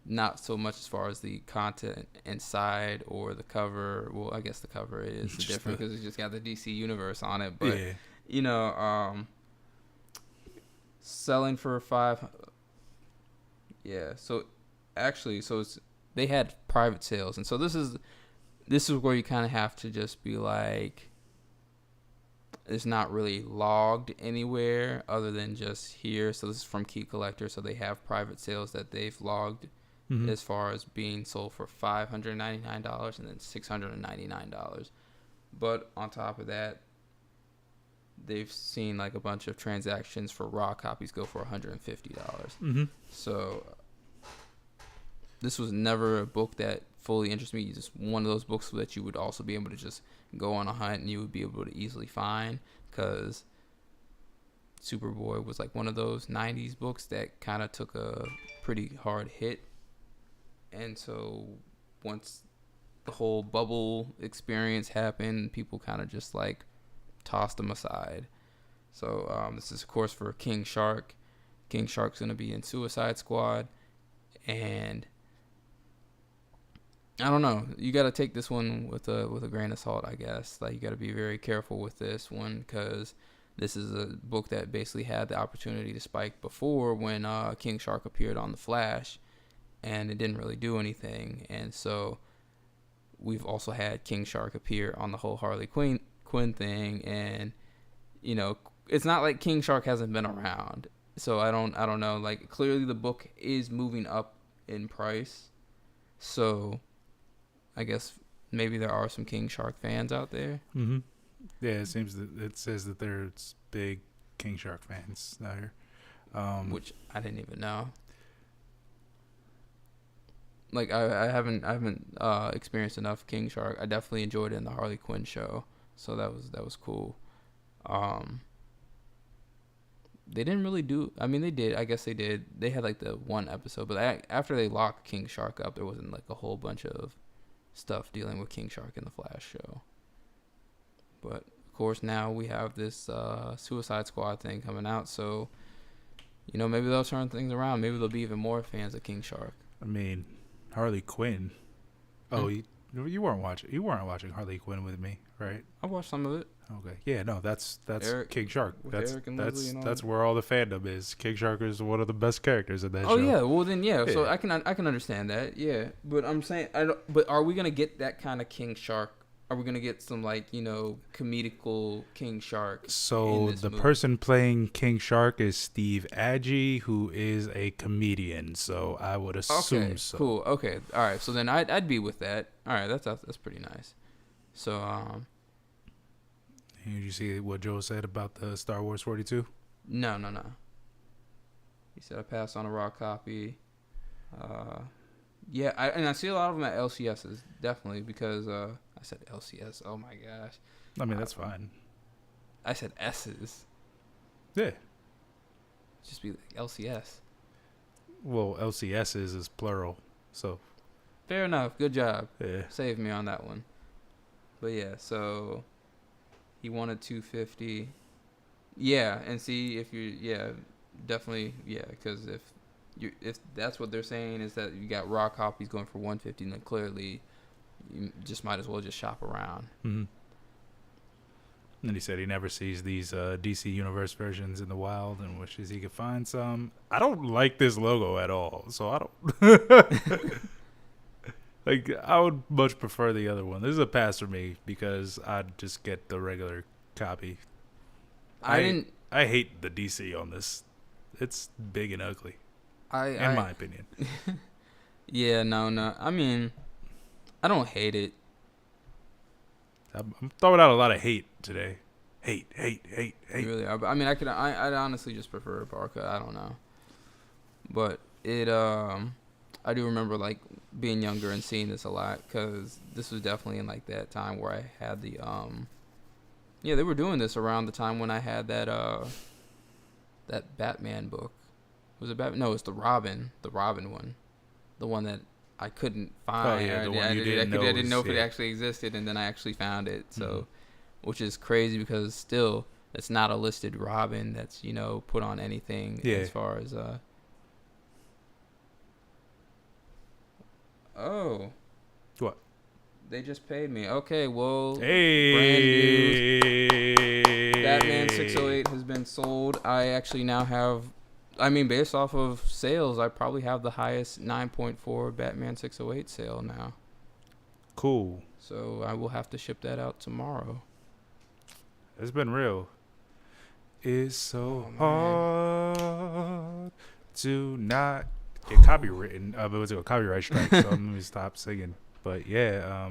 Not so much as far as the content inside or the cover. Well, I guess the cover is different because it's just got the DC Universe on it. But you know, selling for $5. Yeah. So actually, they had private sales, and so this is where you kind of have to just be like, it's not really logged anywhere other than just here. So this is from Key Collector, so they have private sales that they've logged as far as being sold for $599 and then $699. But on top of that, they've seen like a bunch of transactions for raw copies go for $150. So this was never a book that fully interests me. Just one of those books that you would also be able to just go on a hunt and you would be able to easily find, because Superboy was like one of those 90s books that kind of took a pretty hard hit. And so once the whole bubble experience happened, people kind of just like tossed them aside. So this is, of course, for King Shark. King Shark's going to be in Suicide Squad. And I don't know. You got to take this one with a grain of salt, I guess. Like, you got to be very careful with this one, because this is a book that basically had the opportunity to spike before when King Shark appeared on The Flash, and it didn't really do anything. And so we've also had King Shark appear on the whole Harley Quinn thing, and you know, it's not like King Shark hasn't been around. So I don't know. Like, clearly the book is moving up in price. So I guess maybe there are some King Shark fans out there. Yeah, it seems that it says that there's big King Shark fans out here, which I didn't even know. Like, I haven't experienced enough King Shark. I definitely enjoyed it in the Harley Quinn show, so that was cool. They didn't really do. I mean, they did. I guess they did. They had like the one episode, but after they locked King Shark up, there wasn't like a whole bunch of stuff dealing with King Shark in the Flash show. But of course, now we have this Suicide Squad thing coming out, so you know, maybe they'll turn things around. Maybe there'll be even more fans of King Shark. I mean, Harley Quinn. Oh, you weren't watching. You weren't watching Harley Quinn with me, right? I watched some of it. Okay. Yeah, no, that's Eric, King Shark. That's where all the fandom is. King Shark is one of the best characters in that show. Oh yeah, well then yeah. So I can understand that. Yeah, but I'm saying but are we gonna get that kind of King Shark? Are we gonna get some, like, you know, comedical King Shark? So the person playing King Shark is Steve Agee, who is a comedian. So I would assume so. Cool. Okay. All right. So then I'd be with that. All right. That's pretty nice. So Did you see what Joe said about the Star Wars 42? No. He said I passed on a raw copy. Yeah, I see a lot of them at LCSs, definitely, because I said LCS. Oh my gosh. I mean, that's fine. I said S's. Yeah. Just be like LCS. Well, LCSs is plural, so. Fair enough. Good job. Yeah. Saved me on that one. But yeah, so he wanted 250. Yeah, and see if you, definitely, because if that's what they're saying, is that you got raw copies going for 150, then clearly you just might as well just shop around. And he said he never sees these DC Universe versions in the wild and wishes he could find some. I don't like this logo at all, so I don't. Like, I would much prefer the other one. This is a pass for me because I'd just get the regular copy. I hate the DC on this. It's big and ugly. In my opinion. Yeah, no. I mean, I don't hate it. I'm throwing out a lot of hate today. Hate. You really are. But I mean, I'd honestly just prefer Barca. I don't know. But it, I do remember, like, being younger and seeing this a lot, because this was definitely in, like, that time where I had the, they were doing this around the time when I had that Batman book. Was it Batman? No, it's the Robin one. The one that I couldn't find. yeah, the one I you didn't know I didn't know was- if it yeah. actually existed, and then I actually found it. So, Mhm. which is crazy because still it's not a listed Robin that's put on anything Yeah. as far as Oh, What? they just paid me. Okay, well, Hey. brand new Batman 608 has been sold. I actually now have, I mean, based off of sales, I probably have the highest 9.4 Batman 608 sale now. Cool. So I will have to ship that out tomorrow. It's been real. It's so Oh, hard to not get copywritten. But it was a copyright strike, so let me stop singing. But yeah,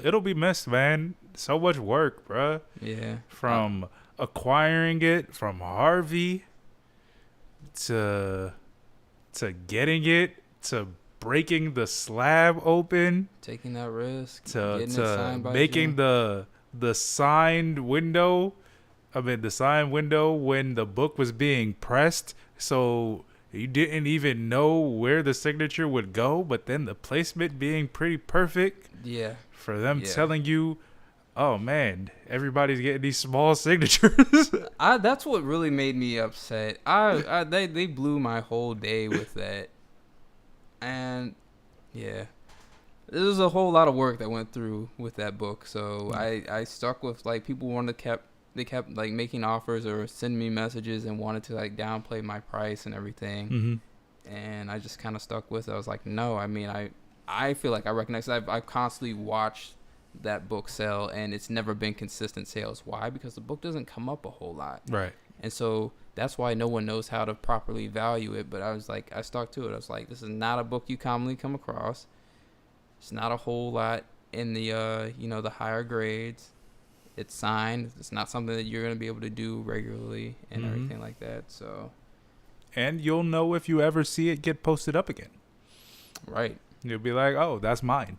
it'll be missed, man. So much work, bruh. Yeah. From acquiring it from Harvey to getting it to breaking the slab open Taking that risk. to Getting it signed by making Jim. the signed window. I mean, the signed window when the book was being pressed, so you didn't even know where the signature would go, but then the placement being pretty perfect Yeah. for them Yeah. telling you, oh man, everybody's getting these small signatures. That's what really made me upset. They blew my whole day with that. And yeah. There was a whole lot of work that went through with that book. So I stuck with like people they kept like making offers or sending me messages and wanted to like downplay my price and everything. Mm-hmm. And I just kind of stuck with it. I was like, no, I mean, I feel like I recognize I've constantly watched that book sell, and it's never been consistent sales. Why? Because the book doesn't come up a whole lot. Right. And so that's why no one knows how to properly value it. But I was like, I stuck to it. I was like, this is not a book you commonly come across. It's not a whole lot in the the higher grades. It's signed. It's not something that you're gonna be able to do regularly and Mhm. everything like that. So And you'll know if you ever see it get posted up again. right. You'll be like, oh, that's mine.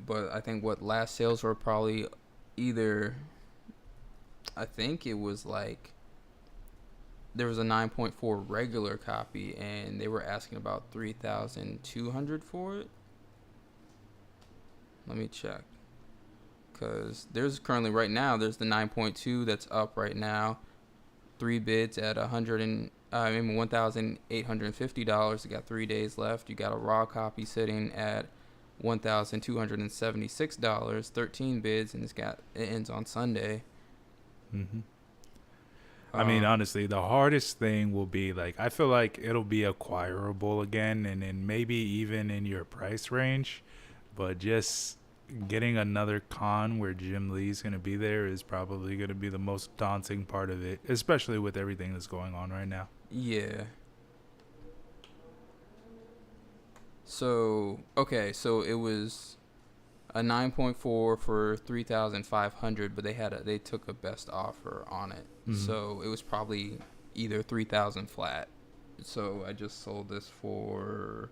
But I think what last sales were probably either, I think it was like, there was a 9.4 regular copy and they were asking about 3,200 for it. Let me check. Because there's currently right now, there's the 9.2 that's up right now. 3 bids at $1,850. You got 3 days left. You got a raw copy sitting at $1,276. 13 bids, and it ends on Sunday. Mm-hmm. I mean, honestly, the hardest thing will be like, I feel like it'll be acquirable again, and then maybe even in your price range, but just getting another con where Jim Lee's going to be there is probably going to be the most daunting part of it, especially with everything that's going on right now. Yeah. So it was a 9.4 for 3,500, but they took a best offer on it. Mhm. So it was probably either 3,000 flat. So I just sold this for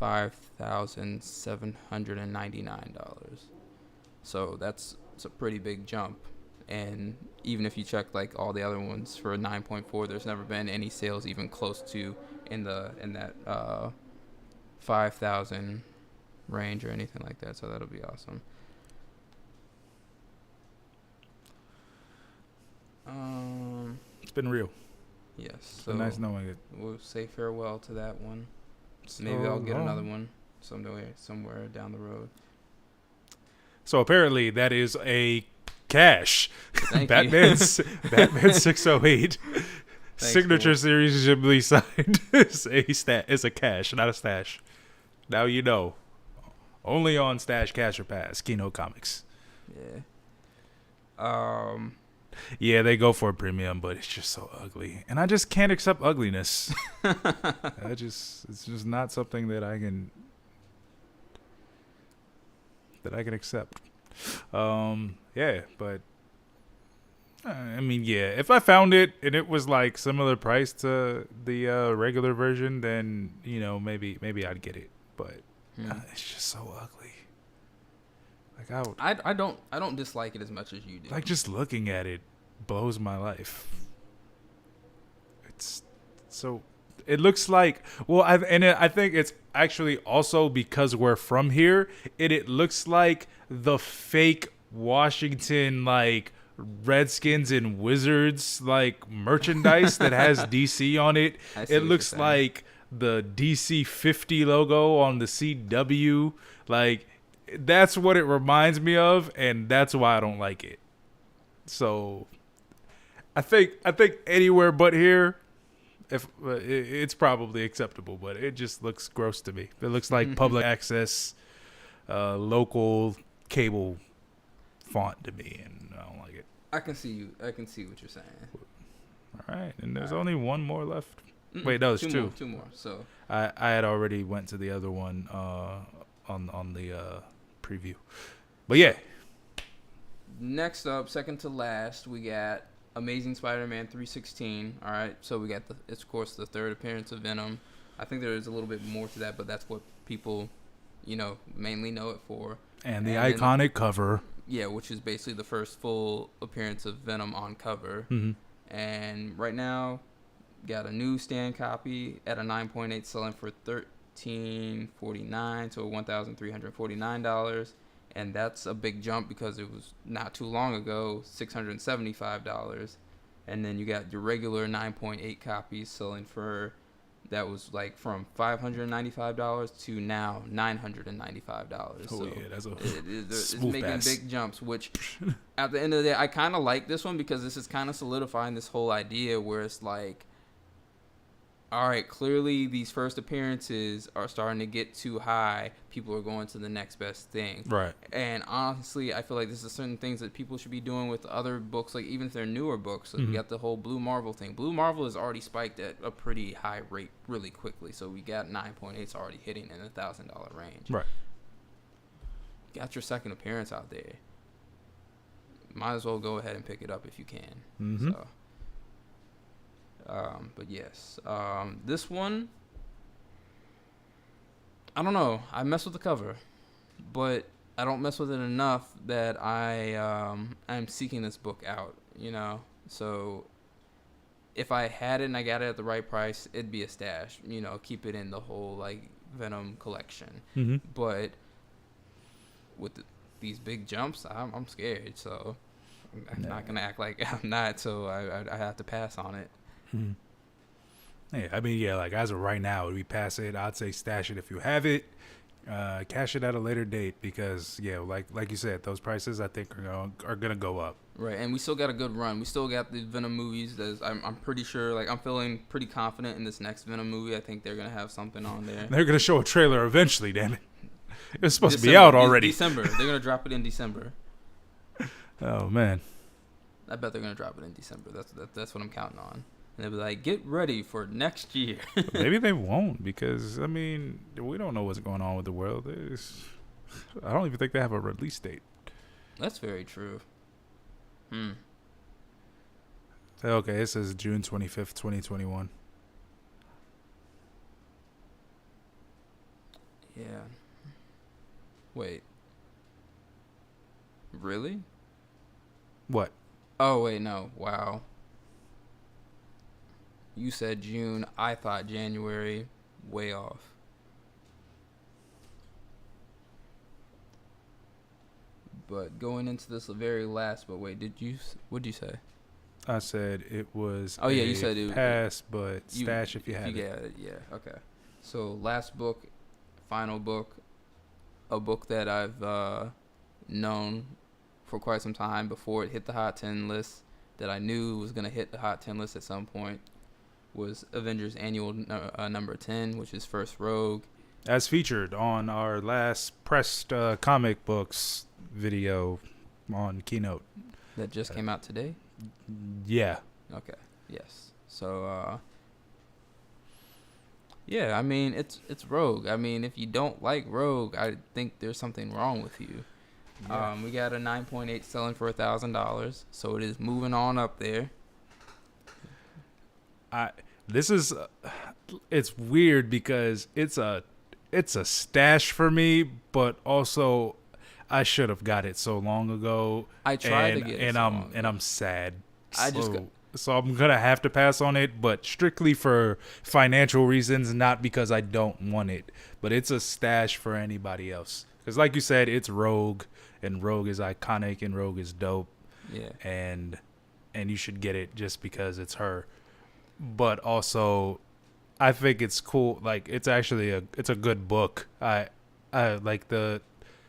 $5,799. So it's a pretty big jump. And even if you check like all the other ones for a 9.4, there's never been any sales even close to in that 5,000 range or anything like that. So that'll be awesome. It's been real. Yes. It's So been nice knowing it. we'll say farewell to that one. So Maybe I'll get long. another one somewhere down the road. So apparently that is a cash. Thank you. Batman 608 signature Wolf. series Jim Lee signed. It's a cash, not a stash. Now you know. Only on Stash Cash or Pass, Keynote Comics. Yeah. Yeah, they go for a premium, but it's just so ugly, and I just can't accept ugliness. It's just not something that I can accept. Yeah, but I mean, yeah, if I found it and it was like similar price to the regular version, then maybe I'd get it. But it's just so ugly. Like I don't dislike it as much as you do. like just looking at it blows my life. It's so It looks like I think it's actually also because we're from here. It looks like the fake Washington like Redskins and Wizards like merchandise that has DC on it. It looks like the DC 50 logo on the CW. Like that's what it reminds me of, and that's why I don't like it. So I think anywhere but here, if it's probably acceptable, but it just looks gross to me. It looks like public access, local cable font to me, and I don't like it. I can see what you're saying. All right, and there's only one more left. Wait, no, there's two. Two more. So I had already went to the other one on the preview, but yeah. Next up, second to last, we got Amazing Spider-Man 316. All right, so we got it's of course the third appearance of Venom. I think there is a little bit more to that, but that's what people, mainly know it for. And the iconic cover. Yeah, which is basically the first full appearance of Venom on cover. Mm-hmm. And right now, got a newsstand copy at a 9.8 selling for $1,349 to $1,349. And that's a big jump because it was not too long ago, $675. And then you got your regular 9.8 copies selling for, that was like from $595 to now $995. Oh, so yeah, that's it's making big jumps, which at the end of the day, I kind of like this one because this is kind of solidifying this whole idea where it's like, all right, clearly these first appearances are starting to get too high. People are going to the next best thing. Right. And honestly, I feel like this is certain things that people should be doing with other books, like even if they're newer books. So we got the whole Blue Marvel thing. Blue Marvel has already spiked at a pretty high rate really quickly. So we got 9.8s already hitting in the $1,000 range. Right. Got your second appearance out there. Might as well go ahead and pick it up if you can. Mm-hmm. So. But yes, this one, I don't know. I mess with the cover, but I don't mess with it enough that I'm seeking this book out, So if I had it and I got it at the right price, it'd be a stash, keep it in the whole like Venom collection. Mm-hmm. But with these big jumps, I'm scared, so I'm not gonna act like I'm not. So I have to pass on it. Hmm. Yeah, I mean, like as of right now, we pass it. I'd say stash it if you have it. Cash it at a later date because, like you said, those prices I think are gonna go up. Right, and we still got a good run. We still got the Venom movies. I'm pretty sure. Like I'm feeling pretty confident in this next Venom movie. I think they're gonna have something on there. They're gonna show a trailer eventually. Damn it! It was supposed to be out already. December. They're gonna drop it in December. Oh man. I bet they're gonna drop it in December. That's what I'm counting on. And they'll be like, get ready for next year. Maybe they won't because, I mean, we don't know what's going on with the world. I don't even think they have a release date. That's very true. Okay, it says June 25th, 2021. Yeah. Wait. Really? What? Oh, wait, no. Wow. You said June. I thought January. Way off. But going into this the very last, but wait, what did you say? I said it was you said it pass, but stash if you have it. Yeah, okay. So last book, final book, a book that I've known for quite some time before it hit the Hot 10 list, that I knew was going to hit the Hot 10 list at some point, was Avengers Annual number 10, which is First Rogue. As featured on our last pressed comic books video on Keynote. That just came out today? Yeah. Okay, yes. So, yeah, I mean, it's Rogue. I mean, if you don't like Rogue, I think there's something wrong with you. Yeah. We got a 9.8 selling for $1,000, so it is moving on up there. It's weird because it's a stash for me, but also I should have got it so long ago. I tried to get it, and I'm sad. so I'm gonna have to pass on it, but strictly for financial reasons, not because I don't want it. But it's a stash for anybody else. Because, like you said, it's Rogue, and Rogue is iconic, and Rogue is dope, Yeah. and you should get it just because it's her. But also, I think it's cool. Like, it's actually it's a good book. I like the.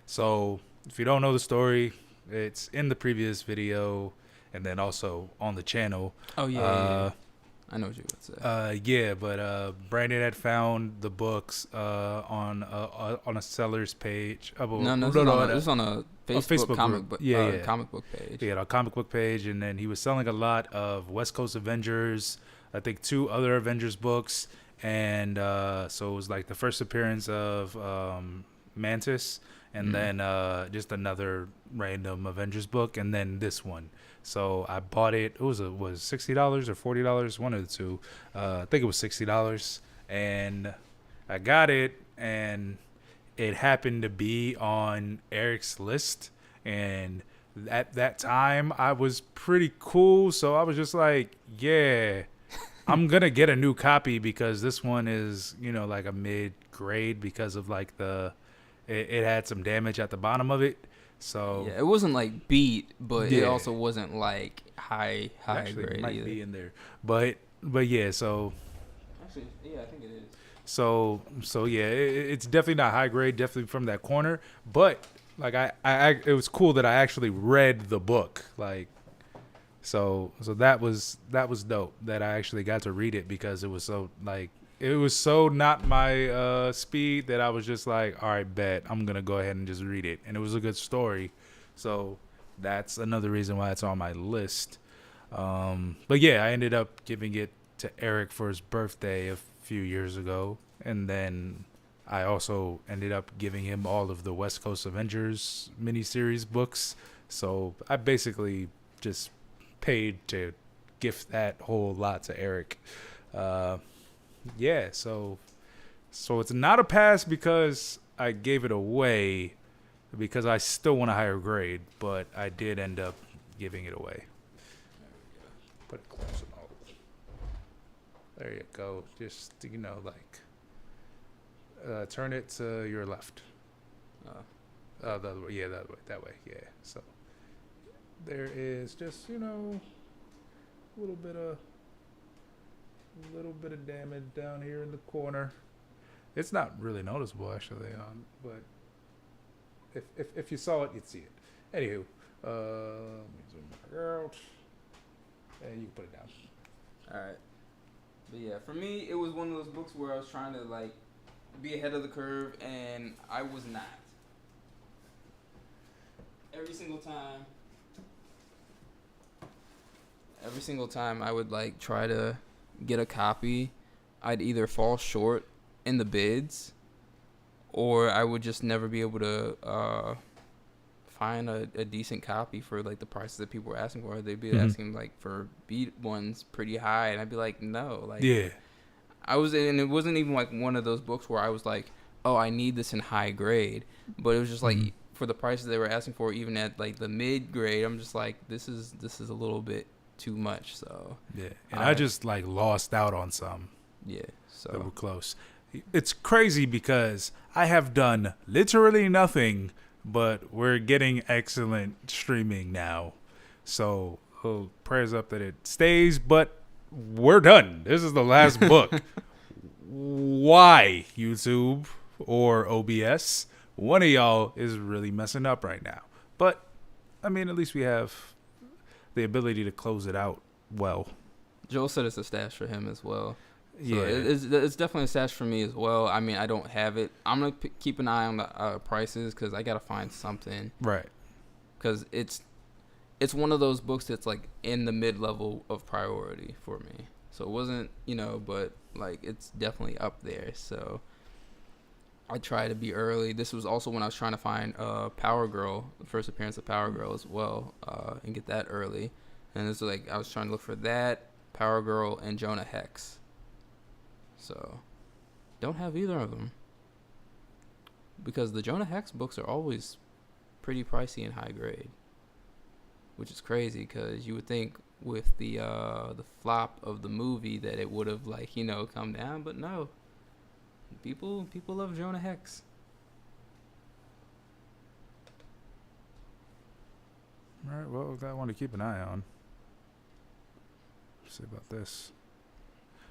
So if you don't know the story, it's in the previous video, and then also on the channel. Oh yeah. I know what you would say. Yeah, but Brandon had found the books on a seller's page. This is on a Facebook comic book. Comic book page. Yeah, a comic book page, and then he was selling a lot of West Coast Avengers. I think 2 other Avengers books, and so it was like the first appearance of Mantis, and then just another random Avengers book, and then this one. So I bought it. It was $60 or $40, one of the two. I think it was $60, and I got it, and it happened to be on Eric's list, and at that time I was pretty cool, so I was just like, yeah, I'm gonna get a new copy because this one is, like a mid grade because of like it had some damage at the bottom of it. So yeah, it wasn't like beat, but yeah. It also wasn't like high Actually, grade might either. be in there, but yeah. So actually, yeah, I think it is. so yeah, it's definitely not high grade, definitely from that corner. But like I it was cool that I actually read the book, like. So that was dope that I actually got to read it because it was so not my speed that I was just like, all right, bet I'm gonna go ahead and just read it, and it was a good story, so that's another reason why it's on my list. But yeah, I ended up giving it to Eric for his birthday a few years ago, and then I also ended up giving him all of the West Coast Avengers miniseries books. So I basically just paid to gift that whole lot to Eric. Yeah, so it's not a pass because I gave it away, because I still want a higher grade, but I did end up giving it away. Put it close and all. There you go. Just turn it to your left. The other way. Yeah, that way. Yeah. So there is just a little bit of damage down here in the corner. It's not really noticeable actually, but if you saw it, you'd see it. Anywho, let me zoom back out, and you can put it down. All right. But yeah, for me, it was one of those books where I was trying to like be ahead of the curve, and I was not. Every single time I would like try to get a copy, I'd either fall short in the bids, or I would just never be able to find a decent copy for like the prices that people were asking for. They'd be asking like for beat ones pretty high, and I'd be like, no, like Yeah. and it wasn't even like one of those books where I was like, oh, I need this in high grade, but it was just like for the prices they were asking for, even at like the mid grade, I'm just like, this is a little bit too much. So Yeah, and I just like lost out on some yeah, that so were close. It's crazy because I have done literally nothing, but we're getting excellent streaming now. So prayers up that it stays, but we're done. This is the last book. Why, YouTube or OBS? One of y'all is really messing up right now. But, I mean, at least we have the ability to close it out well. Joel said it's a stash for him as well. So Yeah. it's definitely a stash for me as well. I mean, I don't have it. I'm going to keep an eye on the prices because I got to find something. Right. Because it's one of those books that's like in the mid-level of priority for me. So it wasn't, but like it's definitely up there. So I try to be early. This was also when I was trying to find Power Girl, the first appearance of Power Girl as well, and get that early. And it's like I was trying to look for that, Power Girl, and Jonah Hex. So don't have either of them because the Jonah Hex books are always pretty pricey and high grade, which is crazy because you would think with the flop of the movie that it would have like come down, but no, people love Jonah Hex. All right, well, I want to keep an eye on. Let's see about this.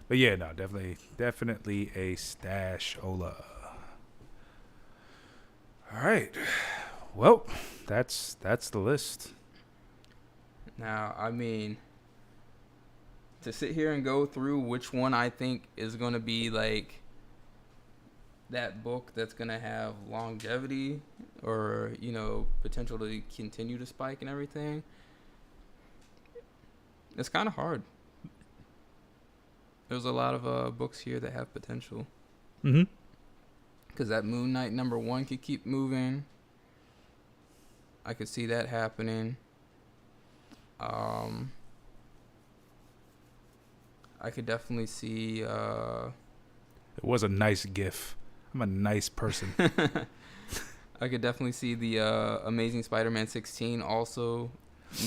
But yeah, no, definitely a stash Ola. All right, well, that's the list. Now, I mean, to sit here and go through which one I think is going to be like that book that's going to have longevity or, potential to continue to spike and everything, it's kind of hard. There's a lot of books here that have potential. Mm-hmm. Because that Moon Knight #1 could keep moving. I could see that happening. I could definitely see. It was a nice gif. I'm a nice person. I could definitely see the Amazing Spider-Man 16 also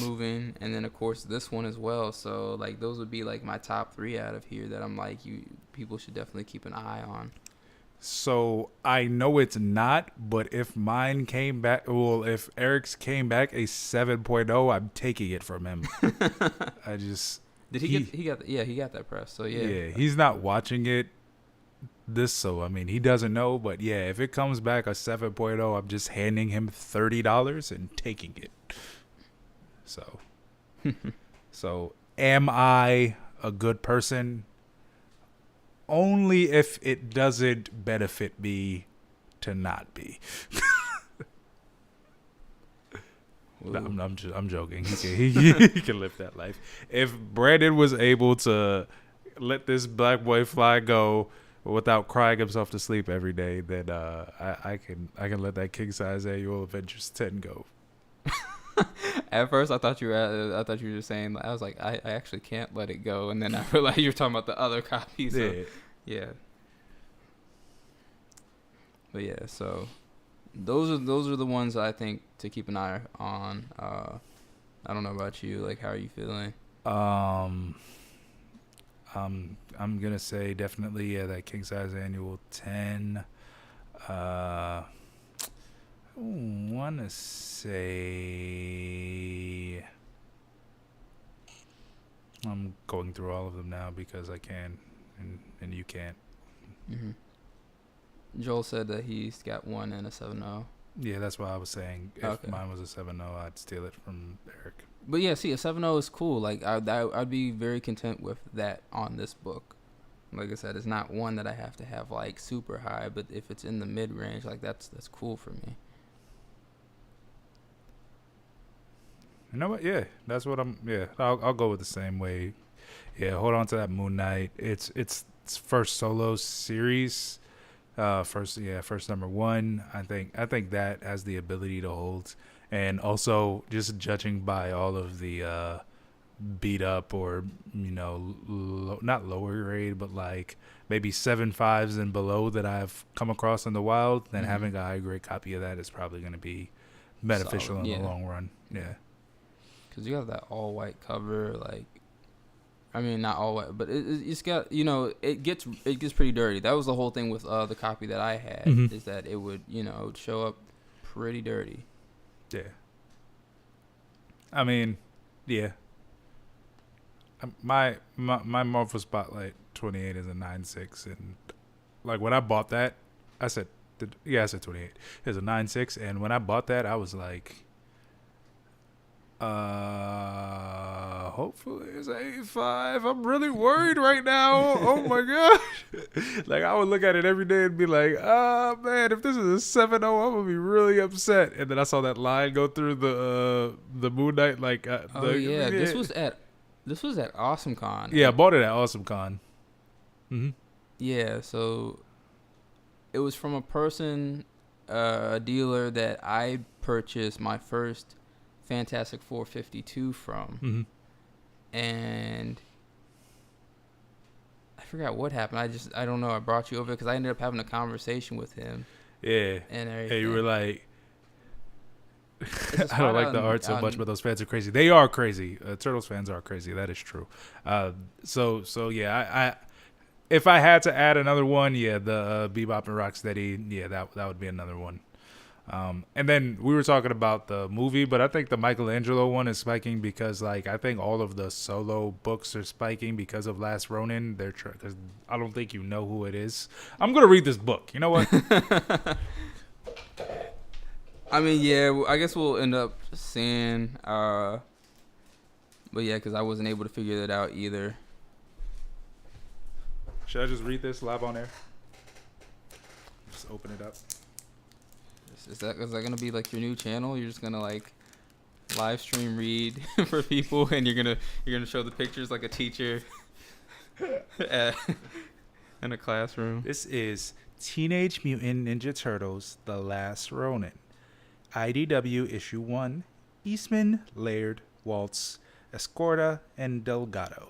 moving, and then of course this one as well. So like those would be like my top 3 out of here that I'm like people should definitely keep an eye on. So I know it's not, but if mine came back, well, if Eric's came back a 7.0, I'm taking it from him. I just did he got that press. So yeah, he's not watching it. So I mean he doesn't know, but yeah, if it comes back a 7.0, I'm just handing him $30 and taking it. So am I a good person? Only if it doesn't benefit me to not be. No, I'm joking. He can live that life. If Brandon was able to let this black boy fly go without crying himself to sleep every day, then I can let that king size annual Avengers 10 go. At first, I thought you were just saying. I was like, I actually can't let it go, and then I realized you were talking about the other copies. So, yeah. But yeah, so those are the ones I think to keep an eye on. I don't know about you. Like, how are you feeling? I'm gonna say definitely that king size annual 10. I wanna say I'm going through all of them now because I can, and you can't. Mm-hmm. Joel said that he's got 1 and a 7.0. Yeah, that's what I was saying. If mine was a 7.0, I'd steal it from Eric. But yeah, see, a 7.0 is cool. Like I'd be very content with that on this book. Like I said, it's not one that I have to have like super high, but if it's in the mid range, like that's cool for me. You know what? Yeah, that's what I'm. Yeah, I'll go with the same way. Yeah, hold on to that Moon Knight. It's first solo series. First #1. I think that has the ability to hold, and also just judging by all of the beat up or not lower grade, but like maybe 7.5s and below that I've come across in the wild, then having a high grade copy of that is probably going to be beneficial in the long run. Yeah. Because you have that all white cover, like, I mean, not all white, but it's got, it gets pretty dirty. That was the whole thing with the copy that I had, is that it would, it would show up pretty dirty. Yeah. I mean, yeah. My Marvel Spotlight 28 is a 9.6, and like when I bought that, I said 28. It's a 9.6, and when I bought that, I was like, hopefully it's 8.5. I'm really worried right now. Oh my gosh. Like I would look at it every day and be like, man, if this is a 7.0, I'm gonna be really upset. And then I saw that line go through the Moon Knight, like this was at AwesomeCon. Yeah, I bought it at AwesomeCon. Yeah, so it was from a person, a dealer that I purchased my first Fantastic Four 52 from, and I forgot what happened. I don't know. I brought you over because I ended up having a conversation with him. Yeah, and everything. Hey, you were like, just I don't hard like the art so much, on- but those fans are crazy. They are crazy. Turtles fans are crazy. That is true. So yeah, I if I had to add another one, yeah, the Bebop and Rocksteady, yeah, that would be another one. And then we were talking about the movie, but I think the Michelangelo one is spiking because, like, I think all of the solo books are spiking because of Last Ronin. Because I don't think you know who it is. I'm gonna read this book. You know what? I mean, yeah, I guess we'll end up seeing. But yeah, because I wasn't able to figure that out either. Should I just read this live on air? Just open it up. Is that gonna be like your new channel? You're just gonna like live stream read for people, and you're gonna show the pictures like a teacher in a classroom. This is Teenage Mutant Ninja Turtles: The Last Ronin, IDW issue 1. Eastman, Laird, Waltz, Escorta, and Delgado.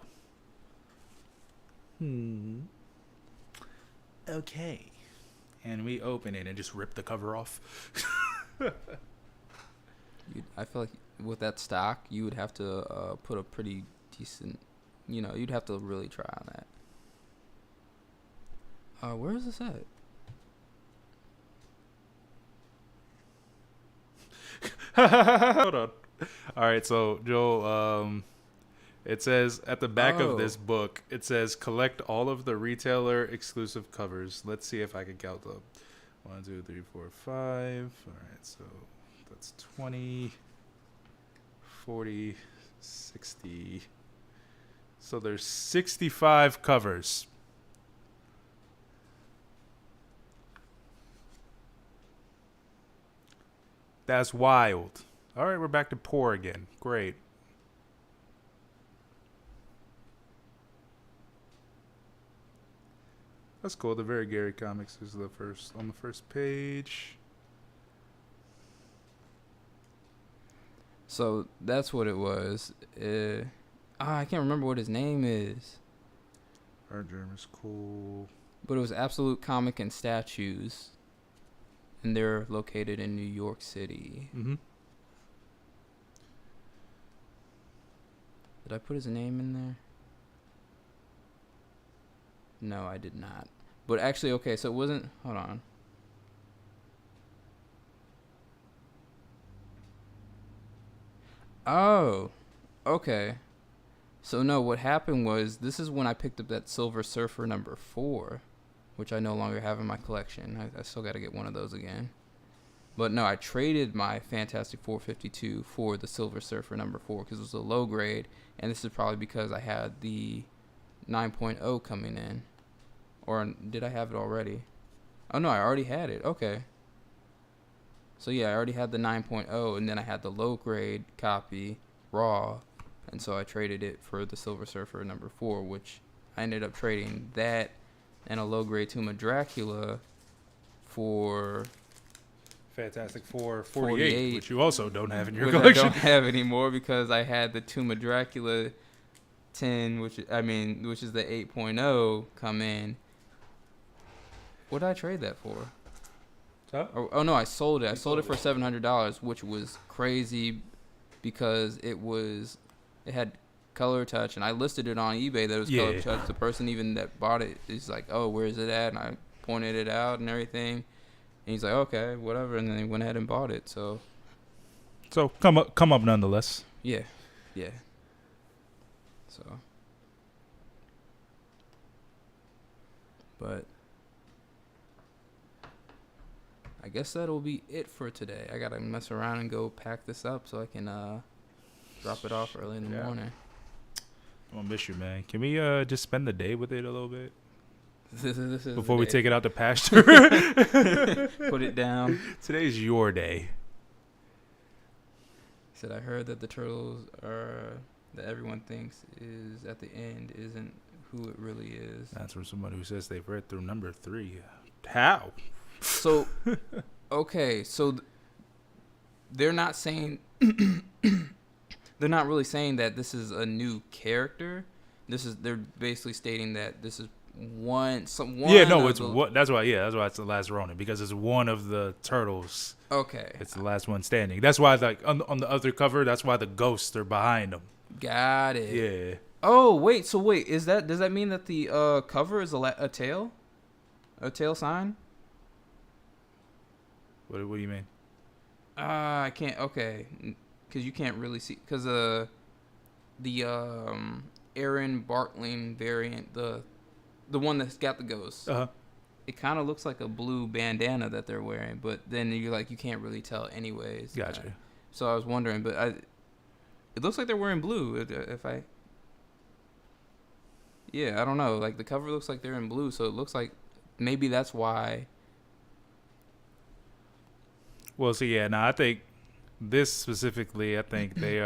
Okay. And we open it and just rip the cover off. I feel like with that stock, you would have to put a pretty decent, you'd have to really try on that. Where is this at? Hold on. All right, so Joel, it says at the back of this book, it says collect all of the retailer exclusive covers. Let's see if I can count them. 1, 2, 3, 4, 5. All right, so that's 20, 40, 60. So there's 65 covers. That's wild. All right, we're back to poor again. Great. That's cool. The Very Gary Comics is on the first page. So that's what it was. I can't remember what his name is. Art Germ is cool. But it was Absolute Comic and Statues. And they're located in New York City. Mm-hmm. Did I put his name in there? No, I did not. But actually, okay, so it wasn't... Hold on. Oh, okay. So no, what happened was, this is when I picked up that Silver Surfer number 4, which I no longer have in my collection. I still got to get one of those again. But no, I traded my Fantastic 452 for the Silver Surfer number 4 because it was a low grade, and this is probably because I had the 9.0 coming in. Or did I have it already? Oh no, I already had it. Okay. So yeah, I already had the 9.0, and then I had the low grade copy raw, and so I traded it for the Silver Surfer number 4, which I ended up trading that and a low grade Tomb of Dracula for Fantastic Four 48, which you also don't have in your which collection. I don't have anymore because I had the Tomb of Dracula 10, which is the 8.0 come in. What did I trade that for? Huh? Oh no, I sold it. I sold it for $700, which was crazy because it had color touch, and I listed it on eBay that it was color touch. The person even that bought it is like, "Oh, where is it at?" And I pointed it out and everything, and he's like, "Okay, whatever," and then he went ahead and bought it. So come up nonetheless. Yeah. So, but I guess that'll be it for today. I gotta mess around and go pack this up so I can drop it off early in the morning. I'm gonna miss you, man. Can we just spend the day with it a little bit This is before the we day. take it out to pasture? Put it down. Today's your day. He said, I heard that the turtles that everyone thinks is at the end isn't who it really is. That's from somebody who says they've read through number 3. How? So, okay, so they're not saying they're not really saying that this is a new character. They're basically stating that this is one. Yeah, no, it's what. That's why. Yeah, that's why it's the last Ronin, because it's one of the turtles. Okay. It's the last one standing. That's why, like on the other cover, that's why the ghosts are behind them. Got it. Yeah. Oh wait, so wait, does that mean that the cover is a tail, a tail sign? What do you mean? I can't. Okay, because you can't really see because the Aaron Bartling variant, the one that's got the ghost. It kind of looks like a blue bandana that they're wearing, but then you're like you can't really tell anyways. Gotcha. So I was wondering, but it looks like they're wearing blue. Yeah, I don't know. Like the cover looks like they're in blue, so it looks like maybe that's why. Well, so yeah, I think this specifically, I think they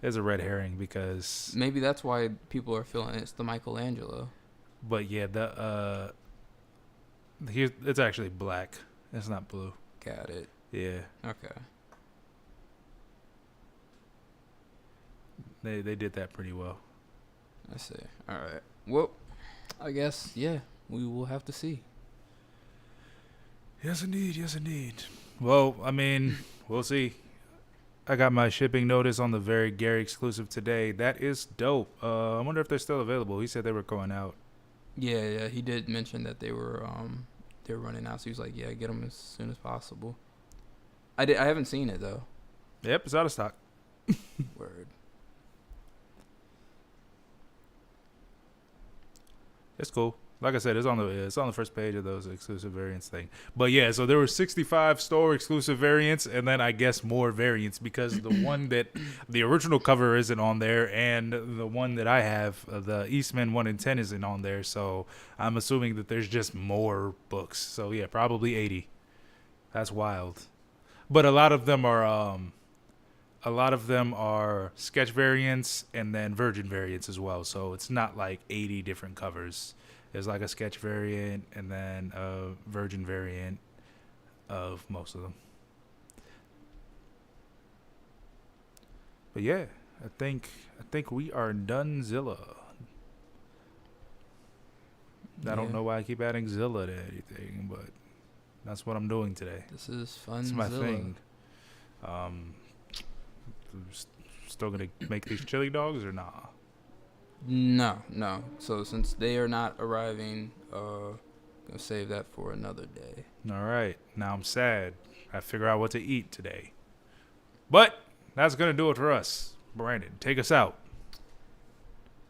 there's a red herring because maybe that's why people are feeling it's the Michelangelo. But yeah, it's actually black. It's not blue. Got it. Yeah. Okay. They did that pretty well. I see. All right. Well, I guess yeah, we will have to see. Yes, indeed. Yes, indeed. Well, I mean, we'll see. I got my shipping notice on the very Gary exclusive today. That is dope. I wonder if they're still available. He said they were going out. Yeah, he did mention that they were running out. So he was like, yeah, get them as soon as possible. I haven't seen it though. Yep, it's out of stock. Word. It's cool. Like I said, it's on the first page of those exclusive variants thing. But yeah, so there were 65 store exclusive variants, and then I guess more variants because the one that the original cover isn't on there, and the one that I have, the Eastman 1 in 10, isn't on there. So I'm assuming that there's just more books. So yeah, probably 80. That's wild. But a lot of them are sketch variants and then Virgin variants as well. So it's not like 80 different covers. There's like a sketch variant and then a Virgin variant of most of them. But yeah, I think we are done Zilla. I don't know why I keep adding Zilla to anything, but that's what I'm doing today. This is fun. It's my thing. Still gonna make these chili dogs or nah? No. So since they are not arriving, gonna save that for another day. All right. Now I'm sad. I figure out what to eat today. But that's gonna do it for us. Brandon, take us out.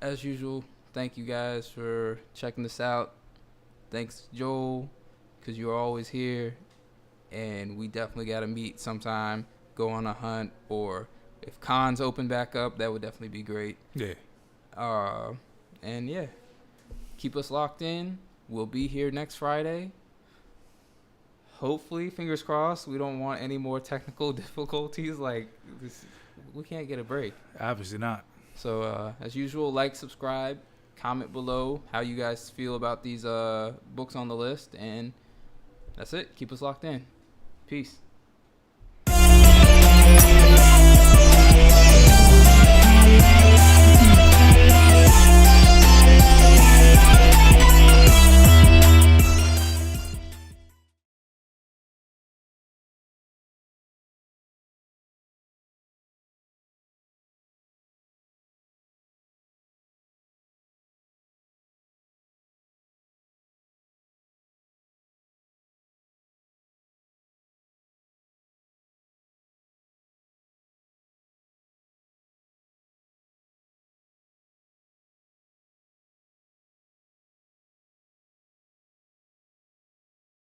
As usual, thank you guys for checking this out. Thanks, Joel, because you're always here, and we definitely got to meet sometime. Go on a hunt, or if cons open back up, that would definitely be great. Yeah. And yeah, keep us locked in. We'll be here next Friday. Hopefully, fingers crossed, we don't want any more technical difficulties. Like, we can't get a break. Obviously not. So, as usual, like, subscribe, comment below how you guys feel about these books on the list. And that's it. Keep us locked in. Peace.